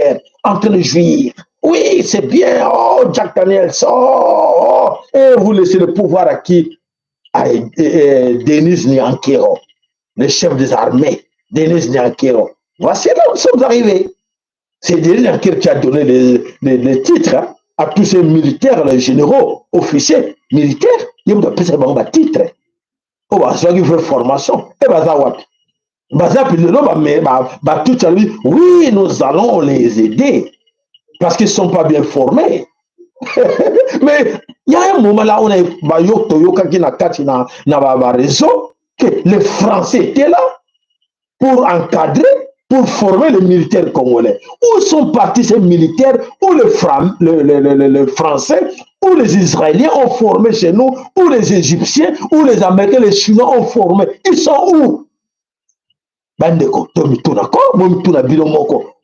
en train de jouir. Oui, c'est bien. Oh, Jack Daniels. Oh. Et vous laissez le pouvoir à qui? À Denis Nyankero, le chef des armées. Denis Nyankero. Voici là où nous sommes arrivés. C'est Denis Nyankero qui a donné les titres à tous ces militaires, les généraux, officiers, militaires. Il y a un titre. Il y a une formation. Et oui, nous allons les aider parce qu'ils ne sont pas bien formés. Mais il y a un moment là où on a un réseau que les Français étaient là pour encadrer, pour former les militaires congolais. Où sont partis ces militaires, où les Français, où les Israéliens ont formé chez nous, où les Égyptiens, où les Américains, les Chinois ont formé. Ils sont où?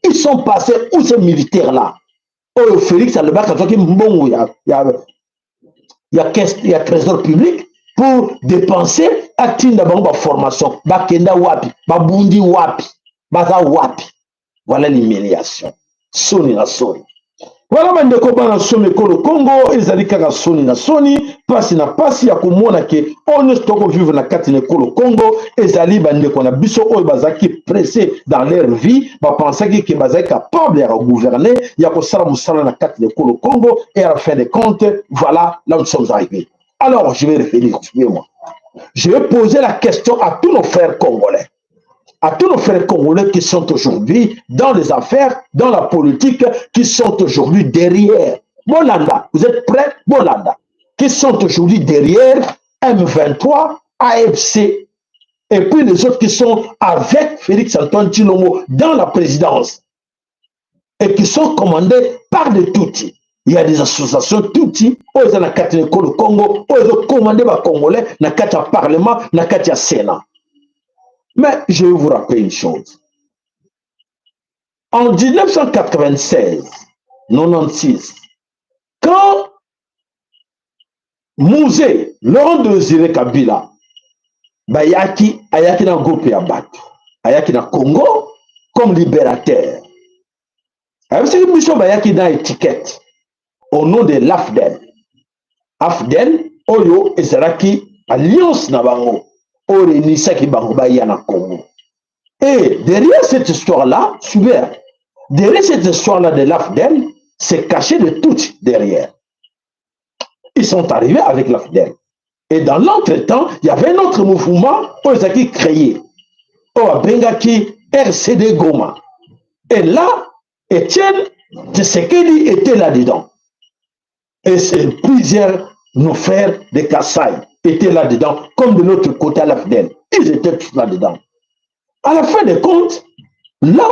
Ils sont passés où ces militaires-là? Oh, Félix Aleba, il y a trésor public pour dépenser à Tinda Bamba formation. Bakenda wapi, Babundi wapi, Baza wapi. Voilà l'humiliation. Soni na soni. Voilà bandeko bana somi ko le Congo ezali kaka soni na soni, pasi na pasi ya komona ke on stoko vivre na kati na ko le Congo ezali bandeko na biso oyo bazaki pressé dans leur vie, ba pensaki ke bazaki capable ya gouverner, ya ko sala musala na kati na ko le Congo et à la fin des comptes, voilà là où nous sommes arrivés. Alors je vais revenir, suivez-moi. Je vais poser la question à tous nos frères congolais. À tous nos frères congolais qui sont aujourd'hui dans les affaires, dans la politique, qui sont aujourd'hui derrière. Bolanda, vous êtes prêts? Bolanda. Qui sont aujourd'hui derrière M23, AFC, et puis les autres qui sont avec Félix Antoine Tshilombo dans la présidence, et qui sont commandés par des Tutsis. Il y a des associations Tutsis, où ils ont le Congo, où ils ont commandé les Congolais, dans le Parlement, dans le Sénat. Mais je vais vous rappeler une chose. En 1996, 96, quand Mouzé, Laurent Désiré Kabila, ayaki na groupe ya bato, ayaki na Congo comme libérateur. Ayaki bayaki na étiquette au nom de l'AFDEL. AFDEL, Oyo ezalaki alliance na bango. Et derrière cette histoire-là, derrière cette histoire-là de l'AFDEL, c'est caché de tout derrière. Ils sont arrivés avec l'AFDEL. Et dans l'entretemps, il y avait un autre mouvement qui est créé, qui RCD Goma. Et là, Étienne Tshisekedi était là-dedans. Et c'est plusieurs nos frères de Kassai étaient là-dedans, comme de l'autre côté à l'AFDEL. Ils étaient tous là-dedans. À la fin des comptes, là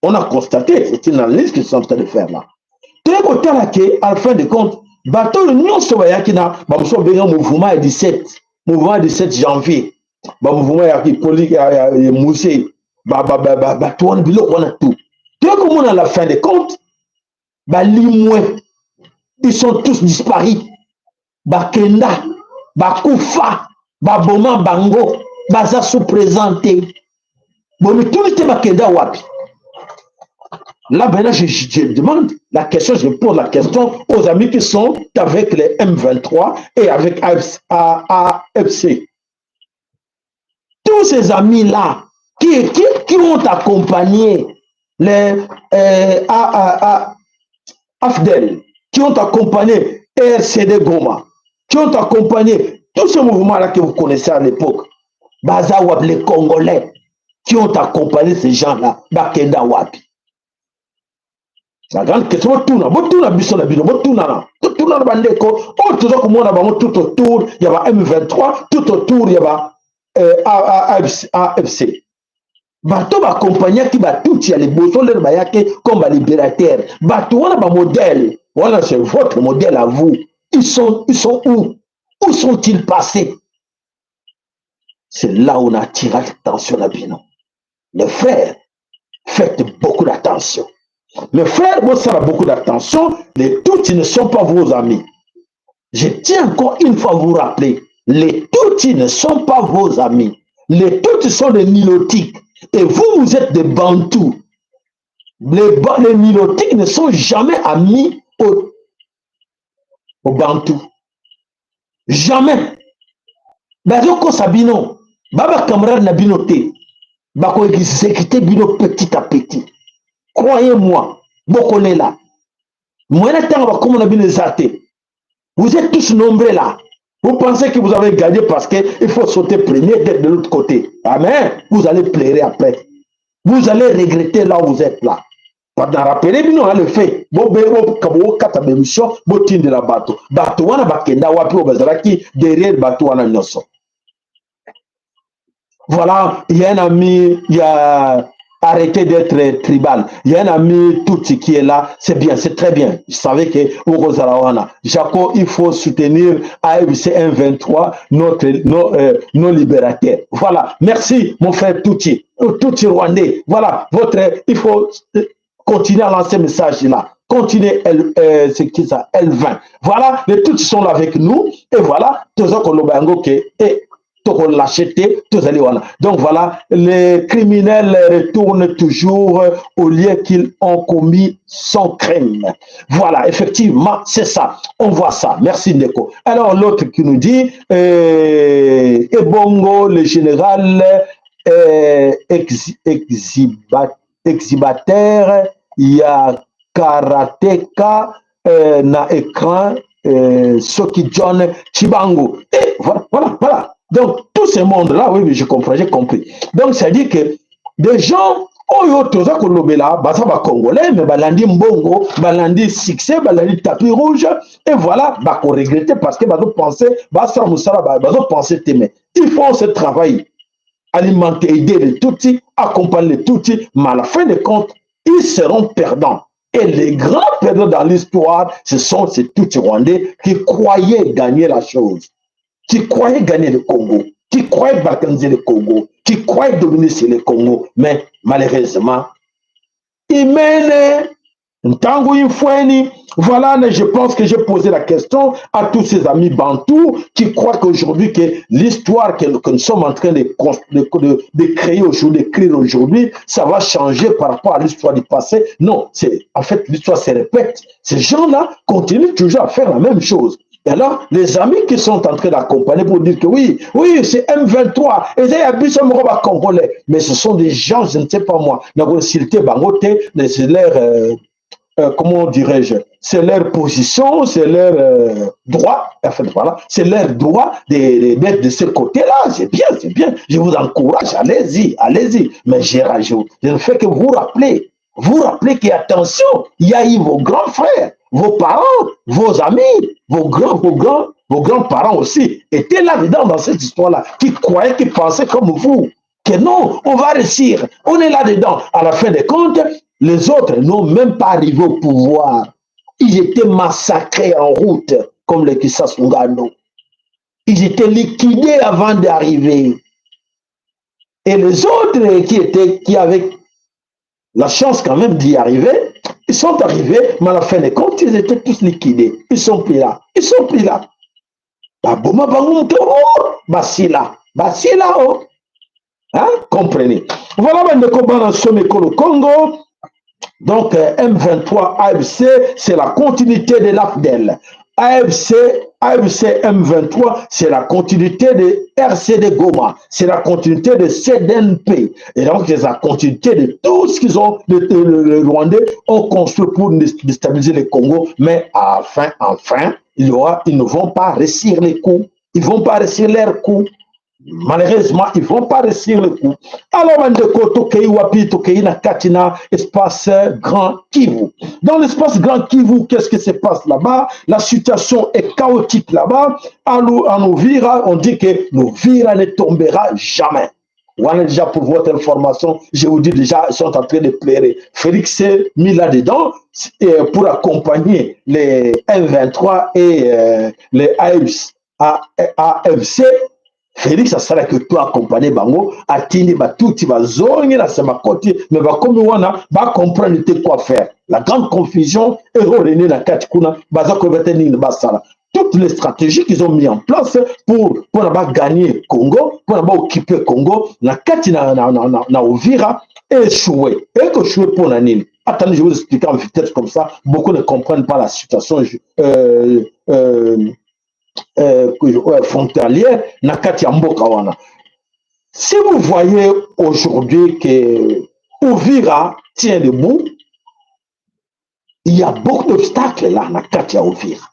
on a constaté, c'est une analyse qu'ils sont en train de faire là. À la fin des comptes, bateau l'Union Sobayakina, mouvement 17 janvier, mouvement politique, Moussé, Batouan Bilo, on a tout. À la fin des comptes, ils sont tous disparus. Bakenda, Bakoufa, Baboma Bango, Baza sous-présenté. Bon, mais tout était Bakenda Wapi. Là, maintenant, je demande la question, je pose la question aux amis qui sont avec les M23 et avec AFC. Tous ces amis-là qui ont accompagné les AFDEL, qui ont accompagné RCD Goma, qui ont accompagné tous ces mouvements-là que vous connaissez à l'époque, Baza Wap, les Congolais, qui ont accompagné ces gens-là, Bakenda Wapi. La grande question, tout autour, il y a M23, tout autour, il y a AFC. Bato ba compagnie qui va tout y aller, boson leur bayake comme ba libérateur. Bato on a ba modèle. Voilà, c'est votre modèle à vous. Ils sont où? Où sont-ils passés? C'est là où on attire l'attention à Bino. Les frères, faites beaucoup d'attention. Les frères, vous savez beaucoup d'attention. Les Tutsis ne sont pas vos amis. Je tiens encore une fois à vous rappeler. Les Tutsis ne sont pas vos amis. Les Tutsis sont des nilotiques. Et vous, vous êtes des Bantous. Les nilotiques ne sont jamais amis aux Bantous. Jamais. Bazoko Sabino, Baba camarade Nabinoté, Bako exécuté Bino petit à petit. Croyez-moi, Bokone là. Moi, vous êtes tous nombreux là. Vous pensez que vous avez gagné parce qu'il faut sauter premier d'être de l'autre côté. Amen. Vous allez pleurer après. Vous allez regretter là où vous êtes là. Pendant rappeler, nous le fait. Derrière bateau wana noso. Voilà, il y a un ami, il y a arrêté d'être tribal. Il y a un ami Tutsi qui est là, c'est bien, c'est très bien. Je savais que Urozarawana, Jaco, il faut soutenir AFC 123, nos libérateurs. Voilà, merci mon frère Tutsi, Tutsi Rwandais. Voilà, il faut continuer à lancer ce message-là. Continuez, c'est qui ça, L20. Voilà, les Tutsis sont là avec nous, et voilà, tous et l'acheter, tous allez voilà. Donc voilà, les criminels retournent toujours au lieu qu'ils ont commis son crime. Voilà, effectivement, c'est ça. On voit ça. Merci Neko. Alors l'autre qui nous dit, Ebongo, le général exhibateur, il y a karateka na écran, Soki John Chibango. Et voilà. Donc, tout ce monde-là, oui, je comprends, j'ai compris. Donc, ça dit que des gens, oyo toza kolobela, baza ba congolais, mais balandi mbongo, balandi succès, balandi tapis rouge, et voilà, bako regretter parce que bazo penser, basa musala, bazo penser temer. Ils font ce travail, alimenter, aider les Tutsis, accompagner les Tutsis, mais à la fin des comptes, ils seront perdants. Et les grands perdants dans l'histoire, ce sont ces Tutsis rwandais qui croyaient gagner la chose, qui croyaient gagner le Congo, qui croyaient balkaniser le Congo, qui croyaient dominer sur le Congo, mais malheureusement, ils mènent Ntango Infoueni. Voilà, je pense que j'ai posé la question à tous ces amis bantous qui croient qu'aujourd'hui, que l'histoire que nous sommes en train de créer aujourd'hui, d'écrire aujourd'hui, ça va changer par rapport à l'histoire du passé. Non, en fait, l'histoire se répète. Ces gens-là continuent toujours à faire la même chose. Et alors, les amis qui sont en train d'accompagner pour dire que oui, c'est M23, et c'est un congolais. Mais ce sont des gens, je ne sais pas moi, c'est leur comment dirais-je, c'est leur position, c'est leur droit, en fait, voilà, c'est leur droit d'être de ce côté-là, c'est bien, je vous encourage, allez-y, mais je ne fais que vous rappeler qu'attention, il y a eu vos grands frères, vos parents, vos amis, vos grands-parents aussi, étaient là-dedans dans cette histoire-là, qui croyaient, qui pensaient comme vous, que non, on va réussir, on est là-dedans, à la fin des comptes, les autres n'ont même pas arrivé au pouvoir. Ils étaient massacrés en route, comme les Kisasungano. Ils étaient liquidés avant d'arriver. Et les autres qui avaient la chance quand même d'y arriver, ils sont arrivés, mais à la fin des comptes, ils étaient tous liquidés. Ils sont plus là. Hein? Comprenez. Voilà, le combat dans le Congo. Donc, M23 AFC, c'est la continuité de l'AFDEL. AFC M23, c'est la continuité de RCD Goma, c'est la continuité de CDNP. Et donc, c'est la continuité de tout ce qu'ils ont, les Rwandais ont construit pour déstabiliser le Congo. Mais enfin, ils ne vont pas réussir les coups. Ils ne vont pas réussir leurs coups. Malheureusement, ils ne vont pas réussir le coup. Alors, espace Grand Kivu. Dans l'espace Grand Kivu, qu'est-ce qui se passe là-bas? La situation est chaotique là-bas. En Uvira, on dit que l'Uvira ne tombera jamais. Voilà, déjà pour votre information, je vous dis déjà, ils sont en train de pleurer. Félix s'est mis là-dedans pour accompagner les M23 et les AFC. Félix asala que toi accompagner bango atindi batuti bazongi na semakoti mais bakomi wana ba comprendre quoi faire. La grande confusion est revenue na kati kuna baza ko beteni basala. Toutes les stratégies qu'ils ont mis en place pour gagner Congo, pour occuper Congo, na kati na Uvira échoué. Et que échoué pour la nini. Attendez, je vais vous expliquer en vitesse comme ça. Beaucoup ne comprennent pas la situation. Frontalière na kati ya mboka wana. Si vous voyez aujourd'hui que Uvira tient debout, il y a beaucoup d'obstacles là na kati ya Uvira.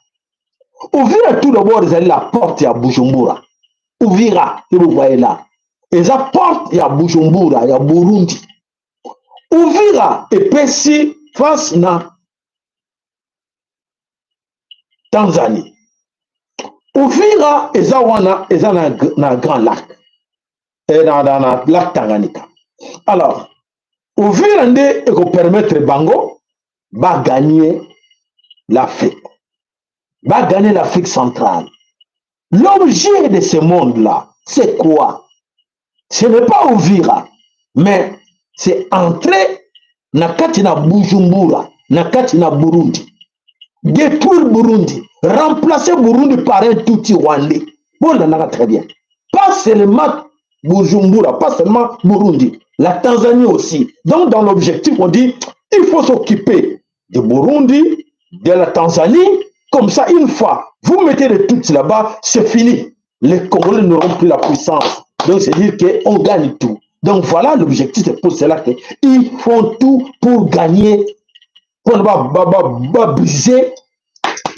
Uvira tout d'abord ils allaient la porte ya Bujumbura. Uvira que vous voyez là, ils la porte ya Bujumbura ya Burundi. Uvira epesi face na Tanzanie. Uvira eza wana eza na Grand Lac. dans la Tanganyika. Alors, Uvira nde eko permettre bango va gagner l'Afrique. Va gagner l'Afrique centrale. L'objet de ce monde-là, c'est quoi? Ce n'est pas Uvira, mais c'est entrer na kati na Bujumbura, na kati na Burundi. Détruire Burundi, remplacer Burundi par un Tutsi Rwandais. Bon, on en a très bien. Pas seulement Bujumbura, pas seulement Burundi, la Tanzanie aussi. Donc, dans l'objectif, on dit il faut s'occuper de Burundi, de la Tanzanie. Comme ça, une fois, vous mettez les Tutsis là-bas, c'est fini. Les Congolais n'auront plus la puissance. Donc, c'est dire qu'on gagne tout. Donc, voilà l'objectif, c'est pour cela qu'ils font tout pour gagner. On va briser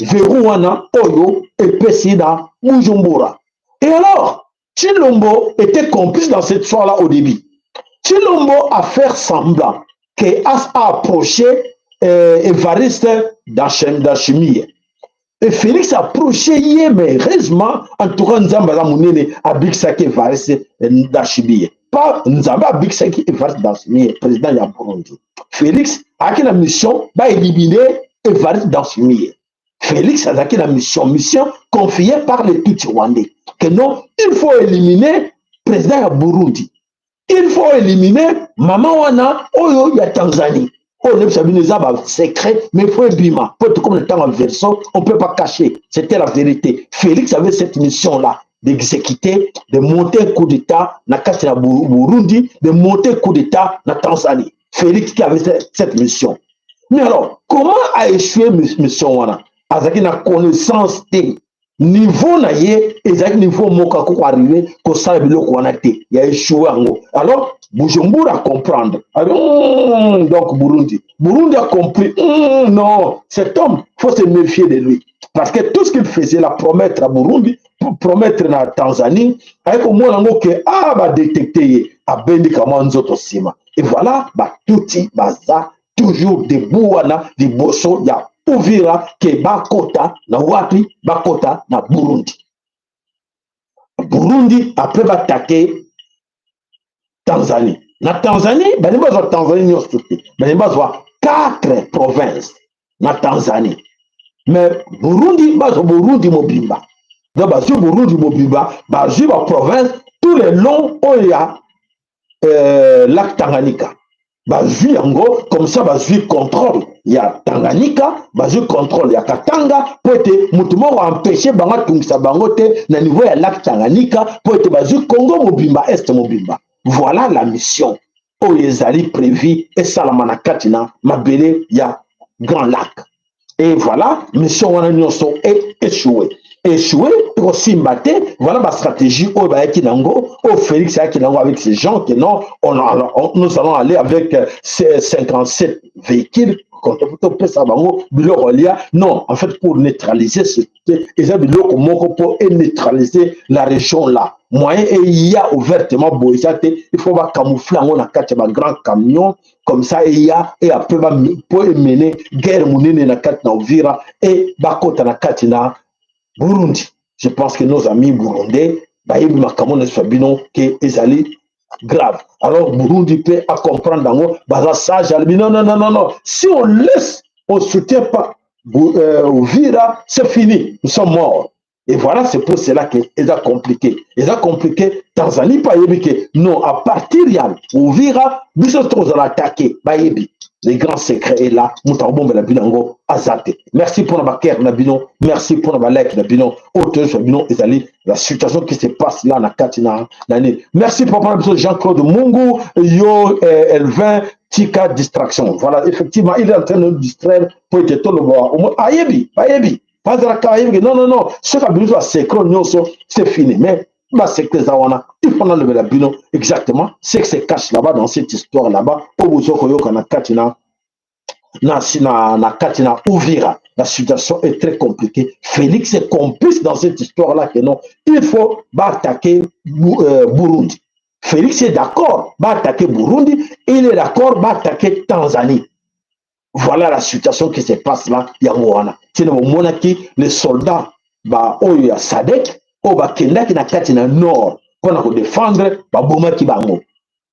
Verrouana, Oyo et Pessina, Bujumbura. Et alors, Chilombo était complice dans cette histoire-là au début. Chilombo a fait semblant qu'il a approché Évariste d'Achimie. Et Félix a approché hier, mais heureusement, en tout cas, Nzamba Mounene a Bixaki Évariste d'Achimie. Pas Nzamba Bixaki Évariste d'Achimie, président de Burundi. Félix a la mission d'éliminer Évariste d'Achimie. Félix a la mission confiée par les Tutsis rwandais. Que non, il faut éliminer le président de Burundi. Il faut éliminer Maman Wana, Oyo, ya Tanzanie. On est secret, mais il faut bima. Pour tout comme le temps en version, on ne peut pas cacher. C'était la vérité. Félix avait cette mission-là d'exécuter, de monter un coup d'État dans le Burundi, de monter un coup d'État dans la Tanzanie. Félix qui avait cette mission. Mais alors, comment a échoué cette mission avec une connaissance de niveau naïe et avec niveau moka ko arrivé ko ça biloko wana te il a échoué alors Bujumbura comprendre donc Burundi a compris non cet homme faut se méfier de lui parce que tout ce qu'il faisait la promettre à Burundi promettre na Tanzanie avec au moins que va détecter à bendi kama nzoto sima et voilà tuti baza toujours debout wana di boso ya Uvira ke bakota na wapi bakota na Burundi. Burundi après va attaquer Tanzanie. Na Tanzanie, ben pas la Tanzanie non sauté. Ben pas 4 provinces na Tanzanie. Mais Burundi mobimba. Donc Burundi mobimba, ba province tous les longs où il y a lac Tanganyika. Bazui yango comme ça bazui contrôle ya Tanganyika bazui contrôle ya Katanga pour être mutumo empêcher banga tungisa bango te na niveau ya lac Tanganyika pour être bazui Congo mobimba est mobimba. Voilà la mission où les alliés prévus et salamana katina mabele ya Grand Lac. Et voilà mission wana nyonso est échoué pour s'imbattre. Voilà ma stratégie au Félix avec ces gens que non, nous allons aller avec ces 57 véhicules. Non, en fait, pour neutraliser pour neutraliser la région là. Moyen et il y a ouvertement il faut camoufler un grand camion comme ça il y a et après pour mener guerre mounine na kat na Uvira et bakota na katina Burundi. Je pense que nos amis burundais bayebi makambo na sabino que ezali grave. Alors Burundi peut à comprendre dans baza sage non. Si on laisse on soutient pas Uvira, c'est fini, nous sommes morts. Et voilà, c'est pour cela que c'est compliqué. C'est compliqué. Tanzanie, pas yebi non, à partir de Uvira, nous allons attaquer. Les grands secrets est là. Merci pour la guerre, merci pour la like, la situation qui se passe là, merci pour Jean-Claude Mungu, Yo, Elvin, Tika, distraction. Voilà, effectivement, il est en train de nous distraire pour être tout le monde. Ayebi. Non. Ce qui a besoin de c'est fini. Mais, il faut enlever la bino. Exactement. C'est que se cache là-bas, dans cette histoire là-bas. Na Katina Uvira. La situation est très compliquée. Félix est complice dans cette histoire-là que non. Il faut attaquer Burundi. Félix est d'accord, attaquer Burundi. Il est d'accord, attaquer Tanzanie. Voilà la situation qui se passe là, Yangouana. C'est le monarchie, les soldats, Oya Sadek, Oba Kenda qui n'a Katina Nord, pour défendre baboma ki bango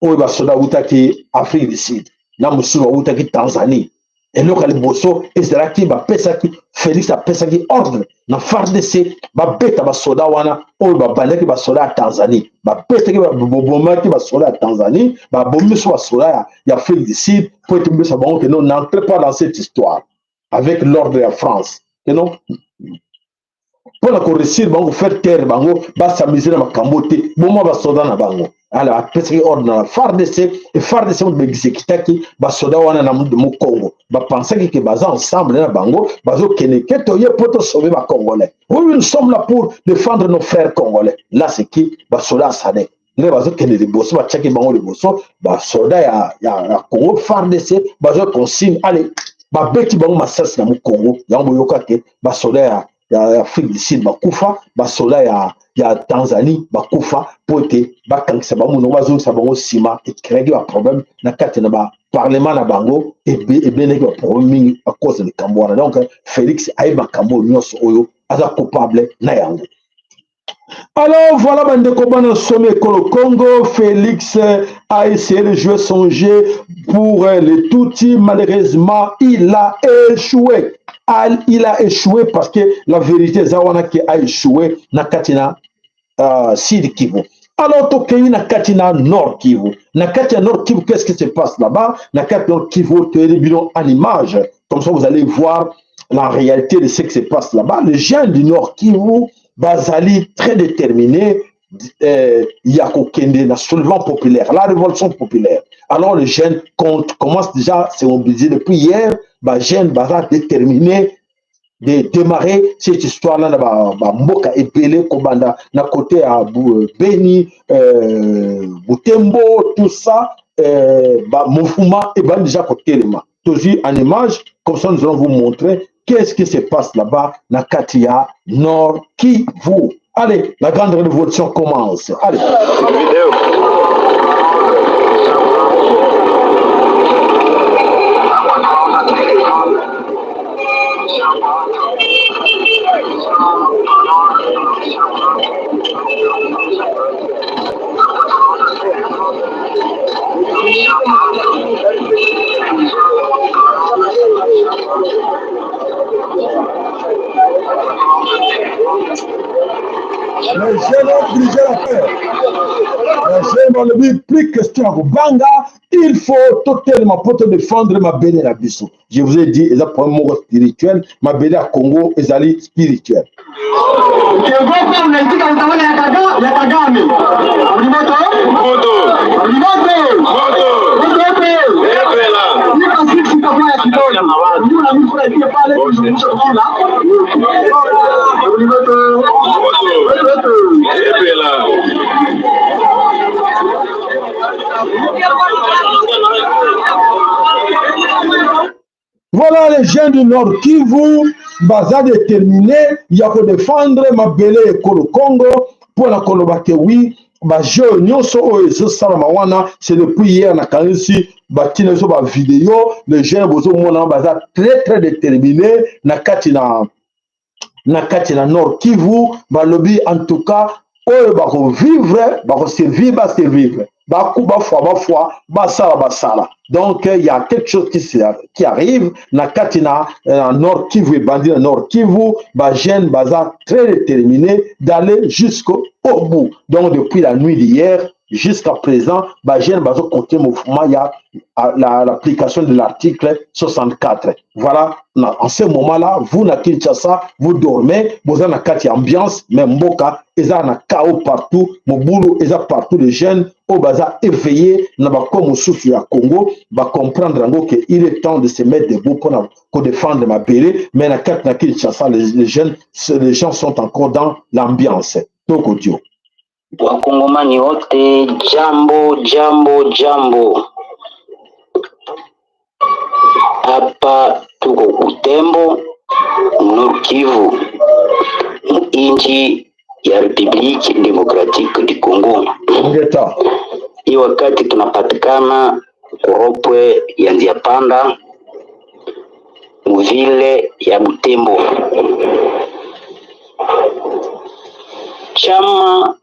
oyo basoda utaki Afrique du Sud na mususu utaki Tanzanie eloko liboso ezalaki bapesaki Félix apesaki ordre na FARDC babeta basoda wana oyo babandaki basoda ya Tanzanie bapesaki babomaki basoda ya Tanzanie babomiso basoda ya Afrique du Sud po ete mbisa bango ke non n'entrez pas dans cette histoire avec l'ordre ya France que non pour la réussir bango faire taire bango basamiser na makambo te boma basoda na bango ala apesaki ordre na FARDC et FARDC mo exécutaki basoda wana na mu Congo bapensaki que baza ensemble na bango bazokende ke toye poto sauver ba Congolais. Oui, nous sommes là pour défendre nos frères congolais. Là c'est qui basoda sadek les bazokende liboso batiaki bango liboso basoda ya Congo FARDC bazokonsigne allez babeti bango masasi na mu Congo yango yoka ke basoda ya Afrique du Sud bakufa basoda ya Tanzanie bakufa pote bakangisa bango no bazongisa bango sima ekregi ba problème na kati na ba parlement na bango ebene ba problème à cause de Kambouara. Donc Félix ayeba Kambo nyonso oyo aza coupable na yango. Alors voilà, bandeko bana sommet Kolo Congo, Félix a essayé de jouer son jeu pour les Tutsis. Malheureusement, il a échoué. Il a échoué parce que la vérité, Zawana qui a échoué na Katina Sud Kivu. Alors, Tokei na Katina Nord Kivu. Na Katina Nord Kivu, qu'est-ce qui se passe là-bas? Na Katina Nord Kivu, tu es en image. Comme ça, vous allez voir la réalité de ce qui se passe là-bas. Les gens du Nord Kivu, Bazali très déterminé, Yako Kende, le soulèvement populaire, la révolution populaire. Alors les jeunes commencent déjà à se mobiliser depuis hier, les jeunes Bazali déterminés de démarrer cette histoire-là, Mboka et Belé, Kobanda, na côté à Beni, Butembo, tout ça, mouvement et déjà côté les mains. Toujours en image, comme ça nous allons vous montrer qu'est-ce qui se passe là-bas, na Katia Nord Kivu. Allez, la grande révolution commence. Allez. Les jeunes ont dirigé l'affaire. Les jeunes ont dit plus question à Banga, il faut totalement pour te défendre ma béné à Bissou. Je vous ai dit, ils ont un mot spirituel, ma béné à Congo, ils allaient spirituel. Voilà les gens du Nord Kivu, baza déterminé, il y a que défendre ma belé et Kolo Congo pour la Kolobake, oui, ba jeu nyonso oyo salama wana c'est depuis hier na kanisi batina so ba vidéo les gens bozo mona baza très déterminé na kati na Nord Kivu balobi en tout cas oyo bako vivre bako survivre bakuba fois basala. Donc il y a quelque chose qui arrive na katina Nord Kivu et bandi na Nord Kivu ba jeune baza très déterminé d'aller jusqu'au bout. Donc depuis la nuit d'hier jusqu'à présent ba jeune bazo continuer mouvement il y a l'application de l'article 64. Voilà, en ce moment-là, vous na Kinshasa, vous dormez, vous avez une ambiance, mais Mboka, ils ont un chaos partout, Mobulo, ils ont partout les jeunes, au bazar éveillé, n'a pas comme souffle à Congo, va comprendre qu'il est temps de se mettre debout pour défendre ma bélé, mais na Kinshasa, les gens sont encore dans l'ambiance. Donc, audio. Wakongomani wote, jambo. Hapa tuko Butembo, Nord Kivu, nchi ya Republique Democratique du Congo. Hii wakati tunapatikana kuropwe ya njia panda mvile ya Butembo. Chama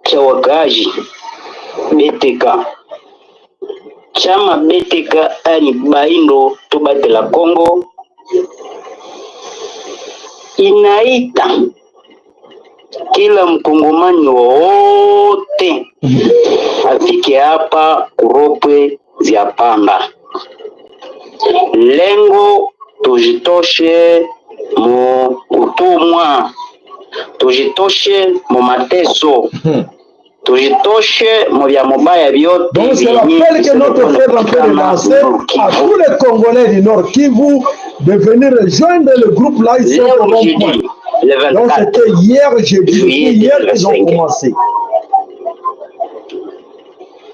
cha wakaaji BTK. Chama BTK ani Baindo Tubatela Kongo inaita kila mkongomani wote afike hapa kuropwe vya panda. Lengo tujitoshe mu utumwa, tujitoshe mu mateso, tujitoshe mu vya mobaya vyote. Donc c'est l'appel que notre frère Rampé lancé à tous les Congolais du Nord Kivu de venir rejoindre le groupe là ici au rond-point. Donc c'était hier jeudi, hier ils ont commencé.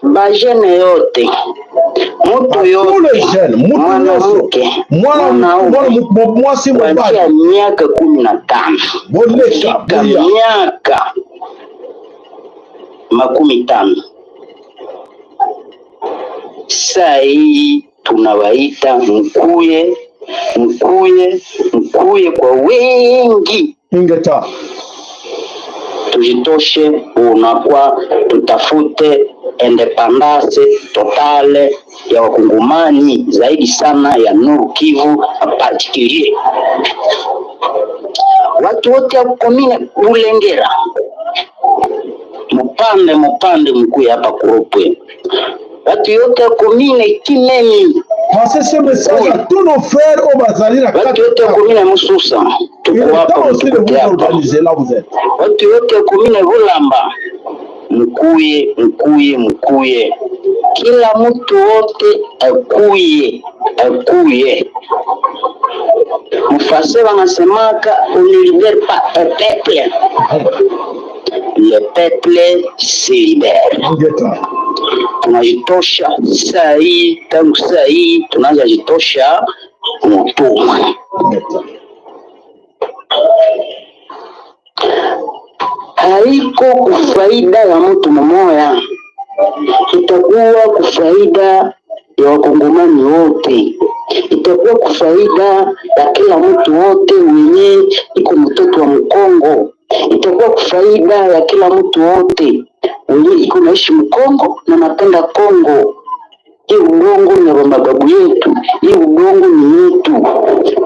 Bajene yote, mutu yote, mwanamke, mwanaume, kuanzia miaka 15 kufika miaka 50. Saa hii tunawaita mkuye kwa wengi. Ingeta tujitoshe, unakuwa tutafute independance totale ya wakongomani zaidi sana ya Nord Kivu particulier. Watu wote wa komine Bulengera mupande mkuu hapa kuropwe. Watu yote wa komine Kimemi. Passez ce message à tous nos frères au Bazali. Watu yote wa komine Mususa. Tuko hapa aussi de vous organiser là vous êtes. Watu yote wa komine Bulamba. Mkuye. Kila mtu wote akuye. Mufase wanasemaka on ne libère pas un peuple. Le peuple se libère. Tunajitosha saa hii, tangu saa hii tunaanza jitosha utumwa. Haiko kufaida ya mtu mmoja, itakuwa kufaida ya wakongomani wote, itakuwa kufaida ya kila mtu wote wenye iko mtoto wa Mkongo, itakuwa kufaida ya kila mtu wote wenye iko naishi Mkongo na napenda Kongo. Hii udongo ni wa mababu yetu, hii udongo ni yetu.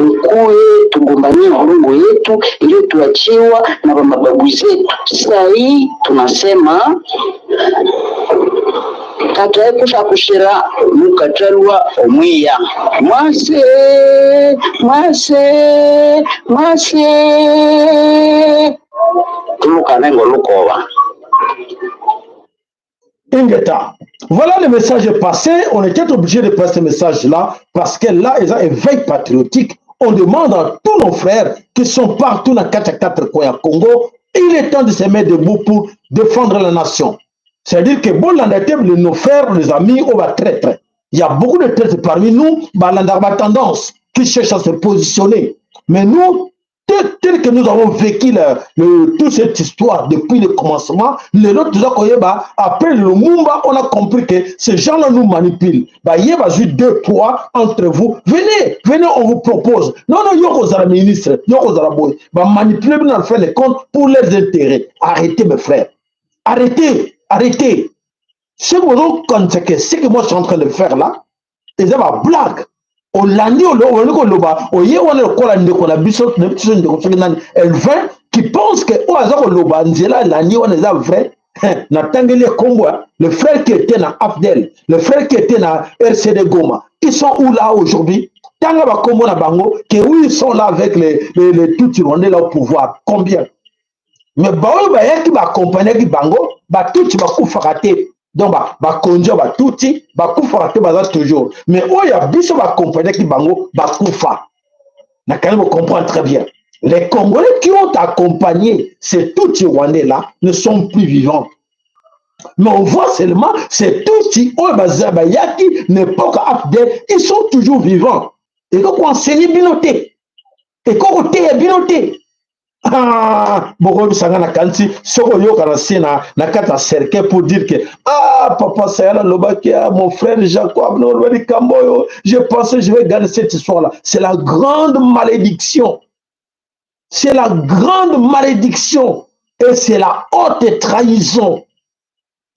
Mkuye tugombanie udongo yetu ili tuachiwa na mababu zetu. Sasa hii tunasema katae kusha kushira mukatalwa omwiya mwase tulukanengo lukoba. Ingeta. Voilà, le message est passé. On était obligé de passer ce message-là parce que là, il y a un éveil patriotique. On demande à tous nos frères qui sont partout dans 4 coins à Congo, il est temps de se mettre debout pour défendre la nation. C'est-à-dire que bon, nos frères, les amis, on va traître. Il y a beaucoup de traîtres parmi nous, tendance, qui cherchent à se positionner. Mais nous, tel que nous avons vécu toute cette histoire depuis le commencement, après le Lumumba, on a compris que ces gens-là nous manipulent. Il y a juste 2 poids entre vous. Venez, on vous propose. Non, yoko zara ministre, yoko zara boy. Manipuler, on fait les comptes pour leurs intérêts. Arrêtez, mes frères. Arrêtez. Ce que moi je suis en train de faire là, c'est une blague. Elle qui pense que le frère qui était dans Abdel, le frère qui était dans RCD Goma, ils sont où là aujourd'hui? Que où ils sont là avec les tout Rwandais là au pouvoir? Combien? Mais qui va accompagner Bango, tout va rater. Donc, konjo touti, kufa toujours. Mais il y a biso accompagné qui bango, kufa. Na quand même comprendre très bien. Les Congolais qui ont accompagné ces tout Rwandais là ne sont plus vivants. Mais on voit seulement ces tout Yaki, n'importe Abdel, ils sont toujours vivants. Et donc on enseigne binoté. Et quand on est binoté. Beaucoup de sangana kanti soko yo karasi na kata cercle pour dire que papa Sayala Lobakia, mon frère Jacob Norwedi Kamboyo, je pensais je vais garder cette histoire là. C'est la grande malédiction. C'est la grande malédiction et c'est la haute trahison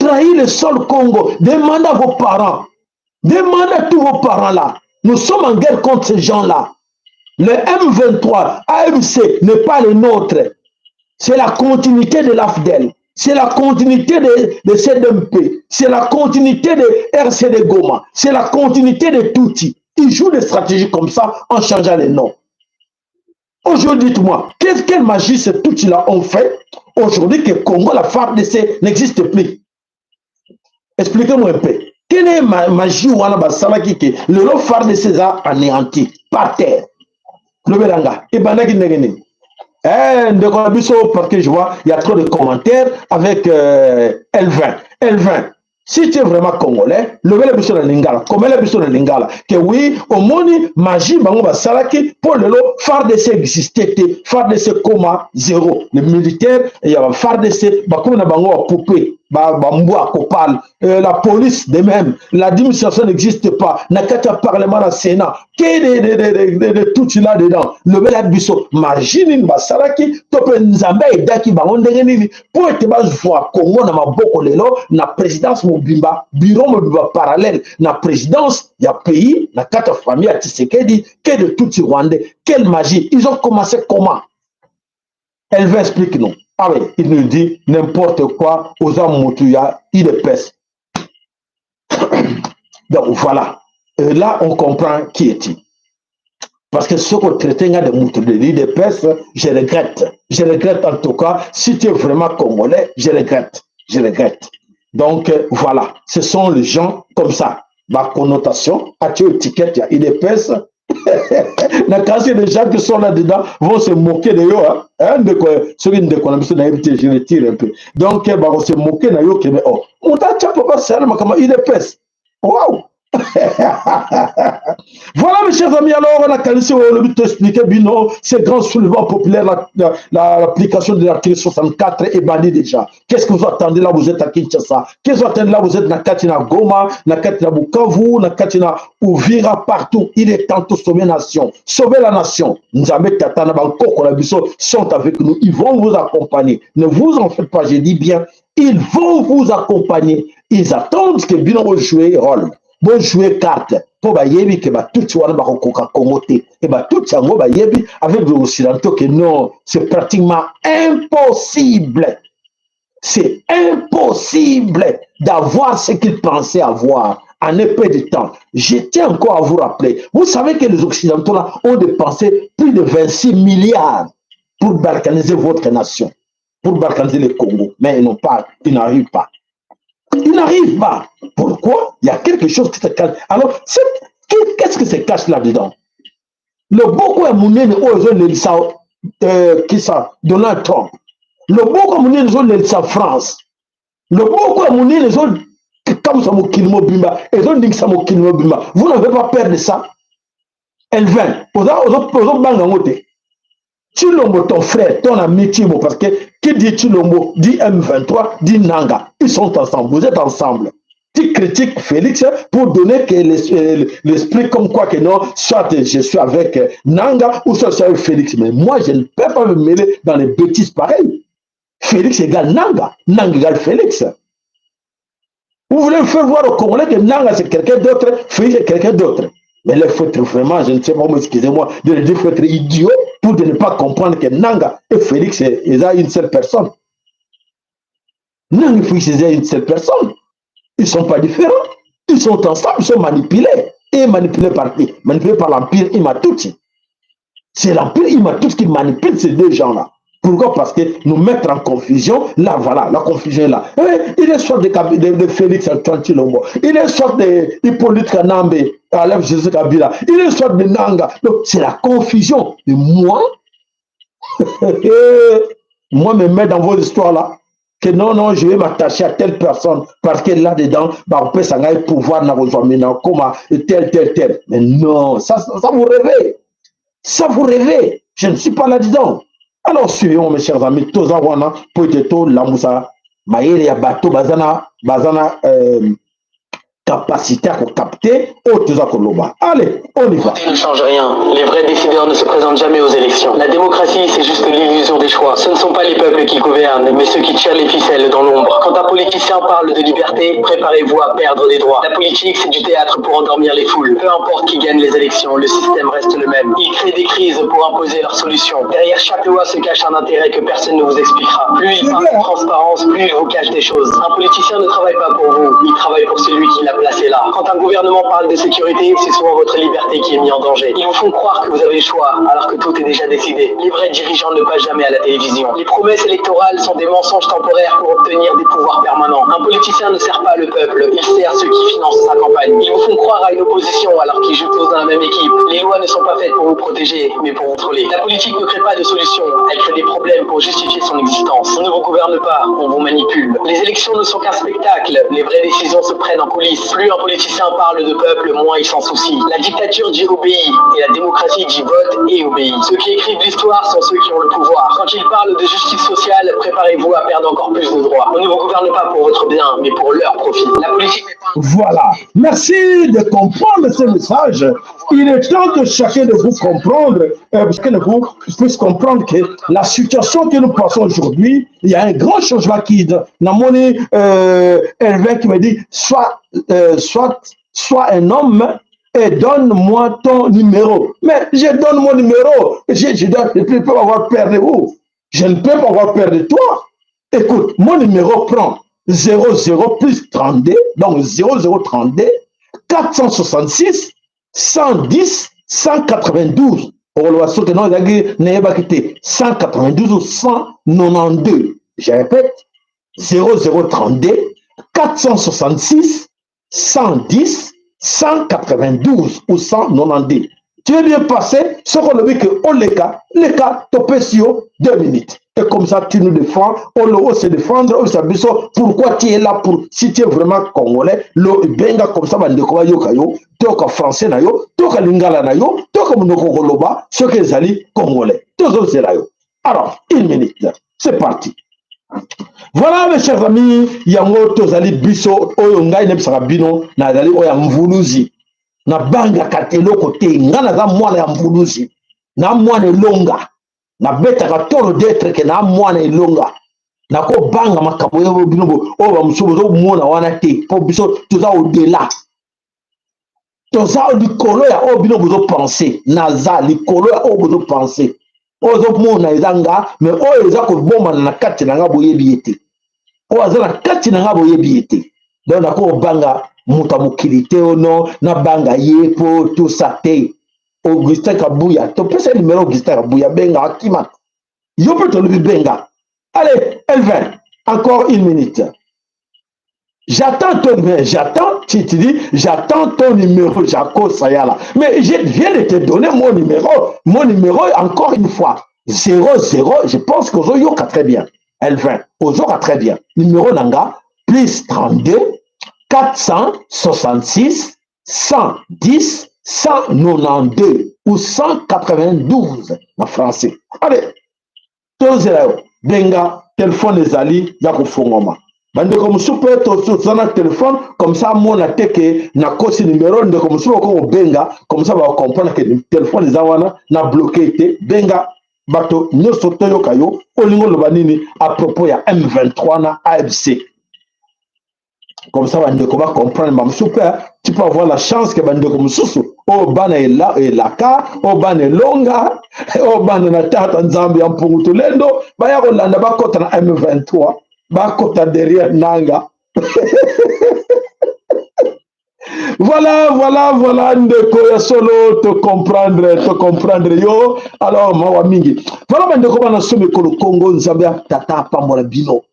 trahi le sol Congo. Demandez à vos parents. Demandez à tous vos parents là. Nous sommes en guerre contre ces gens-là. Le M23, AMC n'est pas le nôtre. C'est la continuité de l'AFDEL. C'est la continuité de CDMP. C'est la continuité de RCD Goma. C'est la continuité de Touti. Ils jouent des stratégies comme ça en changeant les noms. Aujourd'hui, dites-moi, quelle magie ces Touti-là ont fait aujourd'hui que Congo, la FARDC, n'existe plus? Expliquez-moi un peu. Quelle est la magie où on a salaki que le lot FARDC a anéanti par terre? Le Belanga. Et Banaki Negeni. Parce que je vois, il y a trop de commentaires avec L20. L20. Si tu es vraiment congolais, levez les bisous de Lingala. Comme les bisous de Lingala. Que oui, au monde, magie, bango salaki, pour le lot, FARDC existait, FARDC coma zéro. Les militaires, il y a FARDC, bakou na bango a poupé. La police de même, l'administration n'existe pas. Nakata parlement na Sénat, de tout là dedans. Le bel abisso, imagine Basaraki, tope Nzambe et Daki Bangondenini, pour être bas voir Congo na maboko lelo, na présidence Mobimba, bureau Mobimba parallèle, na présidence, il y a pays, na quatre familles à Tshisekedi, que de tout Rwandais. Quelle magie! Ils ont commencé comment? Elle va expliquer nous. Ah oui, il nous dit n'importe quoi aux Amoutuya, il est pèse. Donc voilà. Et là, on comprend qui est-il. Parce que ce qu'on traite de Moutou de l'île de pèse, je regrette. Je regrette en tout cas. Si tu es vraiment congolais, je regrette. Je regrette. Donc voilà. Ce sont les gens comme ça. Ma connotation, à tu étiquette, il est pèse. Quand les gens qui sont là-dedans vont se moquer de eux, ceux qui ne connaissent pas, je les tire un peu. Donc, ils vont se moquer de eux. Oh, on t'a pas ça, mais il est pèse. Waouh! Voilà mes chers amis, alors on a qualifié le but expliquer Bino, ces grands soulèvements populaires, l'application de l'article 64 est bannie déjà. Qu'est-ce que vous attendez là, vous êtes à Kinshasa? Qu'est-ce que vous attendez là, vous êtes na Katina Goma, na Katina Bukavu, na Katina Uvira, partout. Il est temps de sauver la nation. Sauver la nation. Nous avons Katana Bangkok, sont avec nous. Ils vont vous accompagner. Ne vous en faites pas, je dis bien. Ils vont vous accompagner. Ils attendent que Bino va jouer rôle. Bon jouer carte pour bayebi que tout soit ba koka Congoté et ba tout ça mo bayebi avec les occidentaux que non, c'est pratiquement impossible. C'est impossible d'avoir ce qu'ils pensaient avoir en un peu de temps. Je tiens encore à vous rappeler. Vous savez que les occidentaux là ont dépensé plus de 26 milliards pour balkaniser votre nation, pour balkaniser le Congo, mais ils n'arrivent pas. Il n'arrive pas. Pourquoi? Il y a quelque chose qui se cache. Alors, qu'est-ce qui se cache là-dedans? Le beaucoup est mouné qui ça? Donald Trump. Le beaucoup est mouné de France. Le beaucoup est mouné les autres comme ça Mokilimo Bimba. Et donc, Mokilimo Bimba. Vous n'avez pas peur de ça? L20. Aux bangangote. Chilombo, ton frère, ton ami Chimo, parce que qui dit Chilombo, dit M23, dit Nanga. Ils sont ensemble, vous êtes ensemble. Tu critiques Félix pour donner que l'esprit comme quoi que non, soit je suis avec Nanga ou soit je suis avec Félix. Mais moi, je ne peux pas me mêler dans les bêtises pareilles. Félix égale Nanga, Nanga égale Félix. Vous voulez me faire voir au Congolais que Nanga c'est quelqu'un d'autre, Félix c'est quelqu'un d'autre. Mais là, il faut être vraiment, je ne sais pas, excusez-moi, de le dire, il faut être idiot pour ne pas comprendre que Nanga et Félix, ils ont une seule personne. Nanga et Félix, ils ont une seule personne. Ils ne sont pas différents. Ils sont ensemble, ils sont manipulés. Et manipulés par qui? Manipulés par l'Empire Imatouti. C'est l'Empire Imatouti qui manipule ces deux gens-là. Pourquoi? Parce que nous mettre en confusion, là voilà, la confusion est là. Il est soit de Félix Antoine Tshilombo, il est soit de Hippolyte Kanambe, Alef Jésus Kabila, il est soit de Nanga. Donc c'est la confusion. Et moi, moi me mets dans vos histoires là, que non, je vais m'attacher à telle personne, parce que là-dedans, bah, on peut s'en aller pouvoir dans vos amis, comme tel. Mais non, ça vous rêvez. Ça vous rêvez. Je ne suis pas là-dedans. Alors suivons mes chers amis, tous en wana, pour être tout la moussa, maïre ya bateau bazana capacité à capter autres Koloba. Allez, on y va. Voter ne change rien. Les vrais décideurs ne se présentent jamais aux élections. La démocratie, c'est juste l'illusion des choix. Ce ne sont pas les peuples qui gouvernent, mais ceux qui tirent les ficelles dans l'ombre. Quand un politicien parle de liberté, préparez-vous à perdre des droits. La politique, c'est du théâtre pour endormir les foules. Peu importe qui gagne les élections, le système reste le même. Ils créent des crises pour imposer leurs solutions. Derrière chaque loi se cache un intérêt que personne ne vous expliquera. Plus il parle de transparence, plus il vous cache des choses. Un politicien ne travaille pas pour vous, il travaille pour celui qui l'a placé là. Quand un gouvernement parle de sécurité, c'est souvent votre liberté qui est mise en danger. Ils vous font croire que vous avez le choix, alors que tout est déjà décidé. Les vrais dirigeants ne passent jamais à la télévision. Les promesses électorales sont des mensonges temporaires pour obtenir des pouvoirs permanents. Un politicien ne sert pas le peuple, il sert ceux qui financent sa campagne. Ils vous font croire à une opposition alors qu'ils jouent tous dans la même équipe. Les lois ne sont pas faites pour vous protéger, mais pour vous troller. La politique ne crée pas de solution, elle crée des problèmes pour justifier son existence. On ne vous gouverne pas, on vous manipule. Les élections ne sont qu'un spectacle, les vraies décisions se prennent en coulisses. Plus un politicien parle de peuple, moins il s'en soucie. La dictature dit obéit, et la démocratie dit vote et obéit. Ceux qui écrivent l'histoire sont ceux qui ont le pouvoir. Quand ils parlent de justice sociale, préparez-vous à perdre encore plus de droits. On ne vous gouverne pas pour votre bien, mais pour leur profit. La politique n'est pas... Voilà. Merci de comprendre ce message. Il est temps que chacun de vous comprendre, chacun de vous puisse comprendre que la situation que nous passons aujourd'hui, il y a un grand changement qui dans mon Hervé qui me dit sois un homme et donne-moi ton numéro. Mais je donne mon numéro. Je ne peux pas avoir peur de vous. Je ne peux pas avoir peur de toi. Écoute, mon numéro prend 00 plus 32, donc 0032 466 110 192. Pour le que nous 192 ou 192. Je répète, 0032 466 110 192 ou 192. Tu es bien passé, ce qu'on a vu que les cas, topé sur 2 minutes. Et comme ça, tu nous défends, on se défendre, on s'abuse. Pourquoi tu es là pour, si tu es vraiment congolais, le benga comme ça, bandeko yokayo, toka français na yo, toka lingala na yo, toka monoko koloba, ce que les alliés congolais. Tous autres c'est là yo. Alors, 1 minute, c'est parti. Voilà mes chers amis, yango tozali biso oyo ngai nebisaka bino nazali oyo mvuluzi na banga katelo kote ngana za mwana ya mvuluzi na mwana elonga na betaka tolo d'être ke na mwana elonga na ko banga makambo yo bino oyo ba musubo zo mona wana te po biso toza au-delà toza likolo ya oyo bino bozo penser naza likolo ya oyo bozo penser ozo mona ezanga mais oyo eza ko bomba na kati na nga boyebi ete oyo aza na kati na nga boyebi ete donc nako banga muta mokili te ono na banga ye po tout ça te Augustin Kabuya to pesa numéro Augustin Kabuya benga akima yo peut te le benga allez Elvin encore 1 minute j'attends ton numéro tu dis j'attends ton numéro Jaco Sayala mais je viens de te donner mon numéro encore une fois 00 je pense que Ozoyoka très bien Elvin Ozoyoka très bien numéro nanga plus 32 466 110 192 ou 192 en français. Allez, tous les benga, téléphone les alliés, yako fongoma. Bande comme super, tous un téléphone, comme ça, mon attaque, na kosi numéro, de comme ça, on benga, comme ça, on va comprendre que le téléphone les awana, na bloqué, benga, bato, nous sautons yo kayo, olingo lobanini, à propos, il y a M23 na AFC. Comme ça, Bandeko va comprendre, mam super, tu peux avoir la chance que Bandeko Moussou, oh ban est là, et laka, oh ban est longa, oh ban est na tata nzambi en Pungutulendo, baya Rolanda bakota na M23, bakota derrière Nanga. Voilà, Ndeko ya solo, te comprendre, yo, alors, mawa mingi. Voilà, Bandeko bana somme ko le Congo, nzambi tata pambola bino,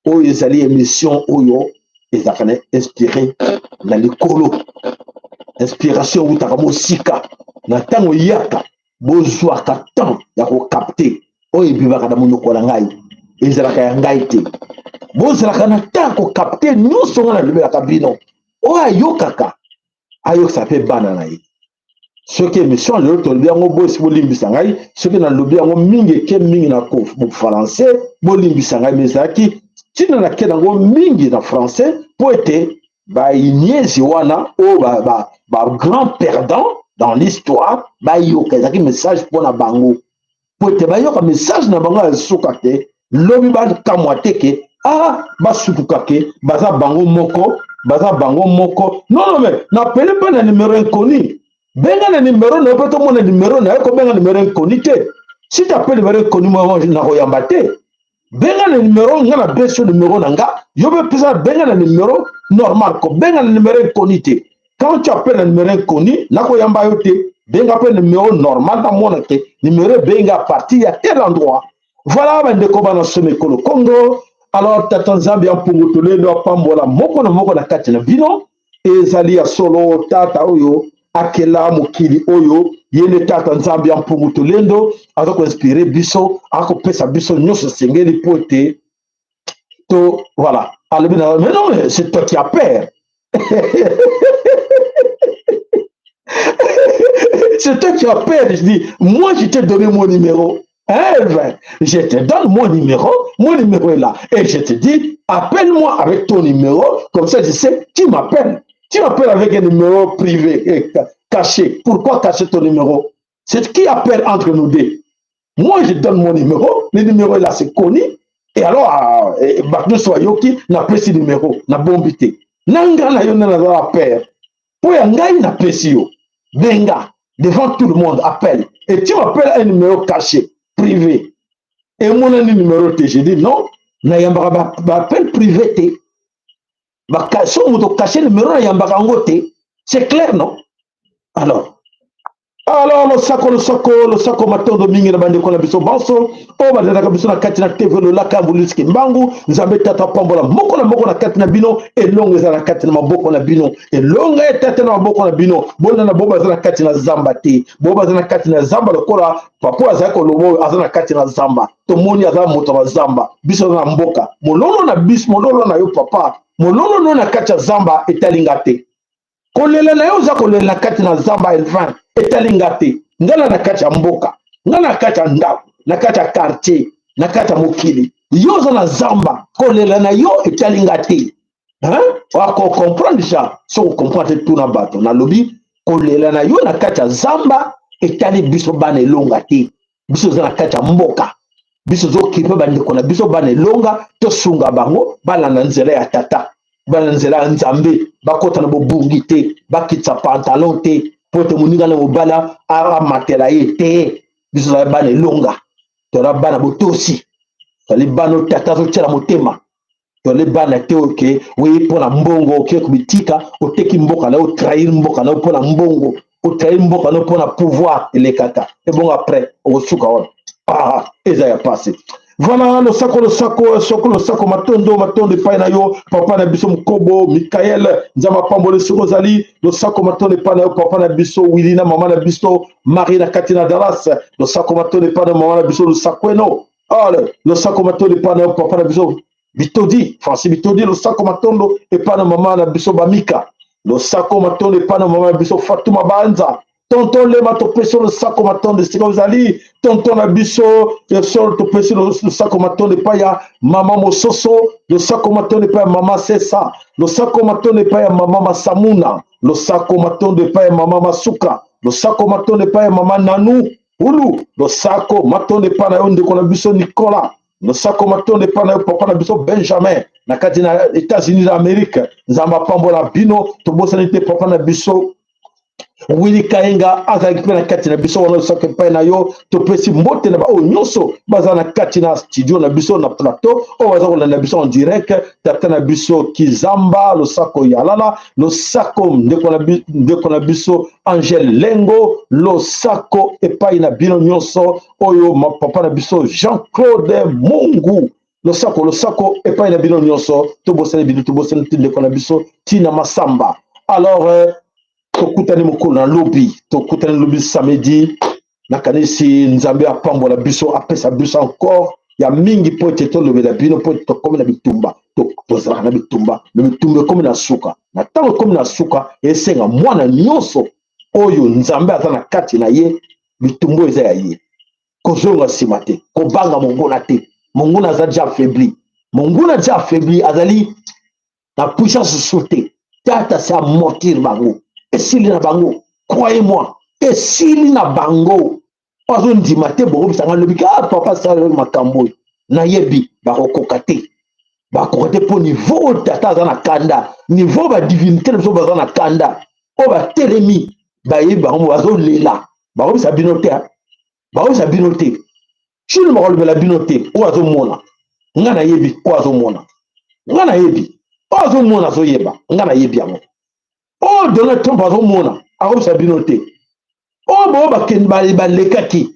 oh, ezali émission, oh yo, ils ont inspiré dans les colos. Inspiration ou ta sika. Na tango yaka. Bozwa ka temps ya ko capter. Oyi bibaka da munoko la ngai. Ezala ka ngai te. Bozala ka na temps ko capter nyonso ngana lubela ka bino. Oya yokaka. Ayo ça fait banana yi. Ce qui est mission le to bien ngo boss bolimbisa ngai, ce qui na lobia ngo mingi ke mingi na ko français, bolimbisa ngai mezaki. Si nous avons mingi en français, pour être ba inyezi wana o ba grand perdant dans l'histoire ba yoka ezaki message pour na bango po te ba yoka message na bango suka te lobi ba kamwa te ke ba sukuka ke baza bango moko non mais n'appelez pas le numéro inconnu benga na numéro na peut mon numéro na ko benga numéro inconnu te si tu appelles numéro inconnu moi na koyamba te benga na numéro ngana beso numéro nanga yo be pesa benga na numéro normal ko benga na numéro inconnu te quand tu appelles le numéro inconnu na koyamba yo te benga pe numéro normal na mona te numéro benga à partir à tel endroit voilà bande ko bana somme ko le Congo. Alors tata Zambia mpungutule ndo pambola moko na kati na bino ezali ya solo tata oyo akela mokili oyo yele tata Zambia mpungutule ndo azoko inspirer biso akopesa biso nyonso sengeli pote to voilà alobina mais non mais c'est toi qui as peur c'est toi qui as peur je dis moi je t'ai donné mon numéro. Je te donne mon numéro est là. Et je te dis, appelle-moi avec ton numéro, comme ça je sais, tu m'appelles. Tu m'appelles avec un numéro privé, caché. Pourquoi cacher ton numéro? C'est qui appelle entre nous deux. Moi, je donne mon numéro, le numéro est là, c'est connu. Et alors, Bakno Soyoki n'a pas ce numéro, n'a bombité. Nanga na yon na la père. Pour yangai n'a pas si yo. Venga, devant tout le monde, appelle. Et tu m'appelles un numéro caché. Privé. Et mon numéro T, j'ai dit non, na yambara appel privé T. Si on m'a caché le numéro, na yambara ngote. C'est clair, non? Alors, le sako matondo mingi na bande kona biso banso, o ba dana biso na kati na TV lo laka buliski mbangu, nzambe tata pambola moko na kati na bino, e longa za na kati na maboko na bino, e longa tata na maboko na bino, bona na boba za na kati na zamba te, boba za na kati na zamba lokola, papo azako lobo azana kati na zamba, to moni azana moto na zamba, biso na mboka, mololo na bis, mololo na yo papa, mololo no na kati na zamba etalinga te. Kolela na yo za kolela na kati na zamba elvan etalinga te ngala na kati ya mboka ngala na kati ya ndako na kati ya quartier na kati ya mokili yo za na zamba kolela na yo etalinga te wako comprendre ça so comprendre tout na bato na lobi kolela na yo na kati ya zamba etali biso bana elonga te biso za na kati ya mboka biso zo kipe bandeko na biso bana elonga to sunga bango bala na nzela ya tata bana nzela nzambe bakota na bobungi te bakitsa pantalon te pote moninga na mobala amatela ye te biso za bana elonga to na bana botosi tali bana tata zo tshela motema to le bana te oke oui pona mbongo oke kubitika oteki mboka na o trahir mboka na pona mbongo o trahir mboka na pona pouvoir et les kaka et bon après o suka on eza ya passé. Voilà le sako matondo epai na yo papa na biso Mukobo Mikael nzamba pambole Sirozali le sako matondo epai na yo papa na biso Willy na mama na biso Marie na Katina Dallas le sako matondo epai na mama na biso le Sakweno le sako matondo epai na yo papa na biso Bitodi Francis Bitodi le sako matondo epai na mama na biso Bamika le sako matondo epai na mama na biso Fatuma Banza tonton lema topesi le sako matondo esika ozali tonton na biso solo topesi le sako matondo epai ya mama Mososo le sako matondo epai ya mama Sesa le sako matondo epai ya mama Masamuna le sako matondo epai ya mama Masuka le sako matondo epai ya mama Nanu Ulu le sako matondo epai na yo ndeko na biso Nicolas le sako matondo epai na yo papa na biso Benjamin na kati na États-Unis d'Amérique nzamba pambola bino tobosani te papa na biso Willy Kaenga azalaki mpe na kati na biso wana osaka epai na yo topesi mbote na baoyo nyonso baza na kati na studio na biso na plateau oyo baza kolanda biso en direct tata na biso Kizamba losako Yalala losako ndeko na biso Angel Lengo losako epai na bino nyonso oyo papa na biso Jean-Claude Mungu losako epai na bino nyonso tobosani bino tobosani ndeko na biso Tina Masamba. Alors tokutani mokolo na lobi samedi nakanisi nzambe apambola biso apesa biso encore ya mingi po ete tolobela bino po tokomi na bitumba tozalaka na bitumba ekomi na suka na ntango ekomi na suka esenga mwana nyonso oyo nzambe aza na kati na ye bitumbu eza ya ye kozonga nsima te kobanga monguna te monguna aza ja affaibli azali na puissance so te tata c'est amortir bango esili na bango croyez-moi esili na bango ozo ndima te bo bisanga lobi ka papa ça makambo na yebi ba kokoka te bakoka te po niveau tata aza na kanda niveau ba divinité na biso baza na kanda o batelemi bayebi bango bazolela bakobisa bino te bakobisa bino te sino bakolobela bino te oyo azomona nga nayebi oyo azomona nga nayebi oyo azomona azoyeba nga nayebi yango oyo Donald Trump azomona akobisa bino te oyo bao bakende balekaki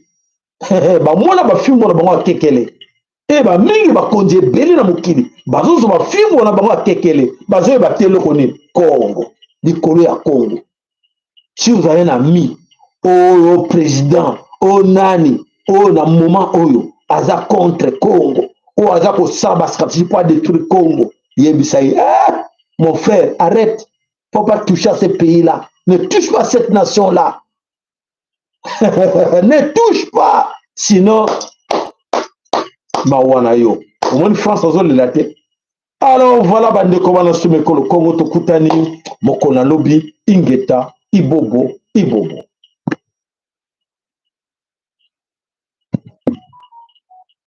bamona bafilme na bango akekele bamingi bakonzi ebele na mokili bazozo bafilme na bango akekele bazoyeba te eloko nini Congo likolo ya Congo si ozali na mi oyo président oyo nani oyo na moment oyo aza contre Congo oyo aza kosala bastratégie pour détruire Congo yebisa ye mon frère arrête faut pas toucher à ce pays là ne touche pas à cette nation là ne touche pas sinon mawana yo omoni France azolela te. Alors voilà bandeko bana sumekolo Congo tokutani mokona lobi ingeta ibobo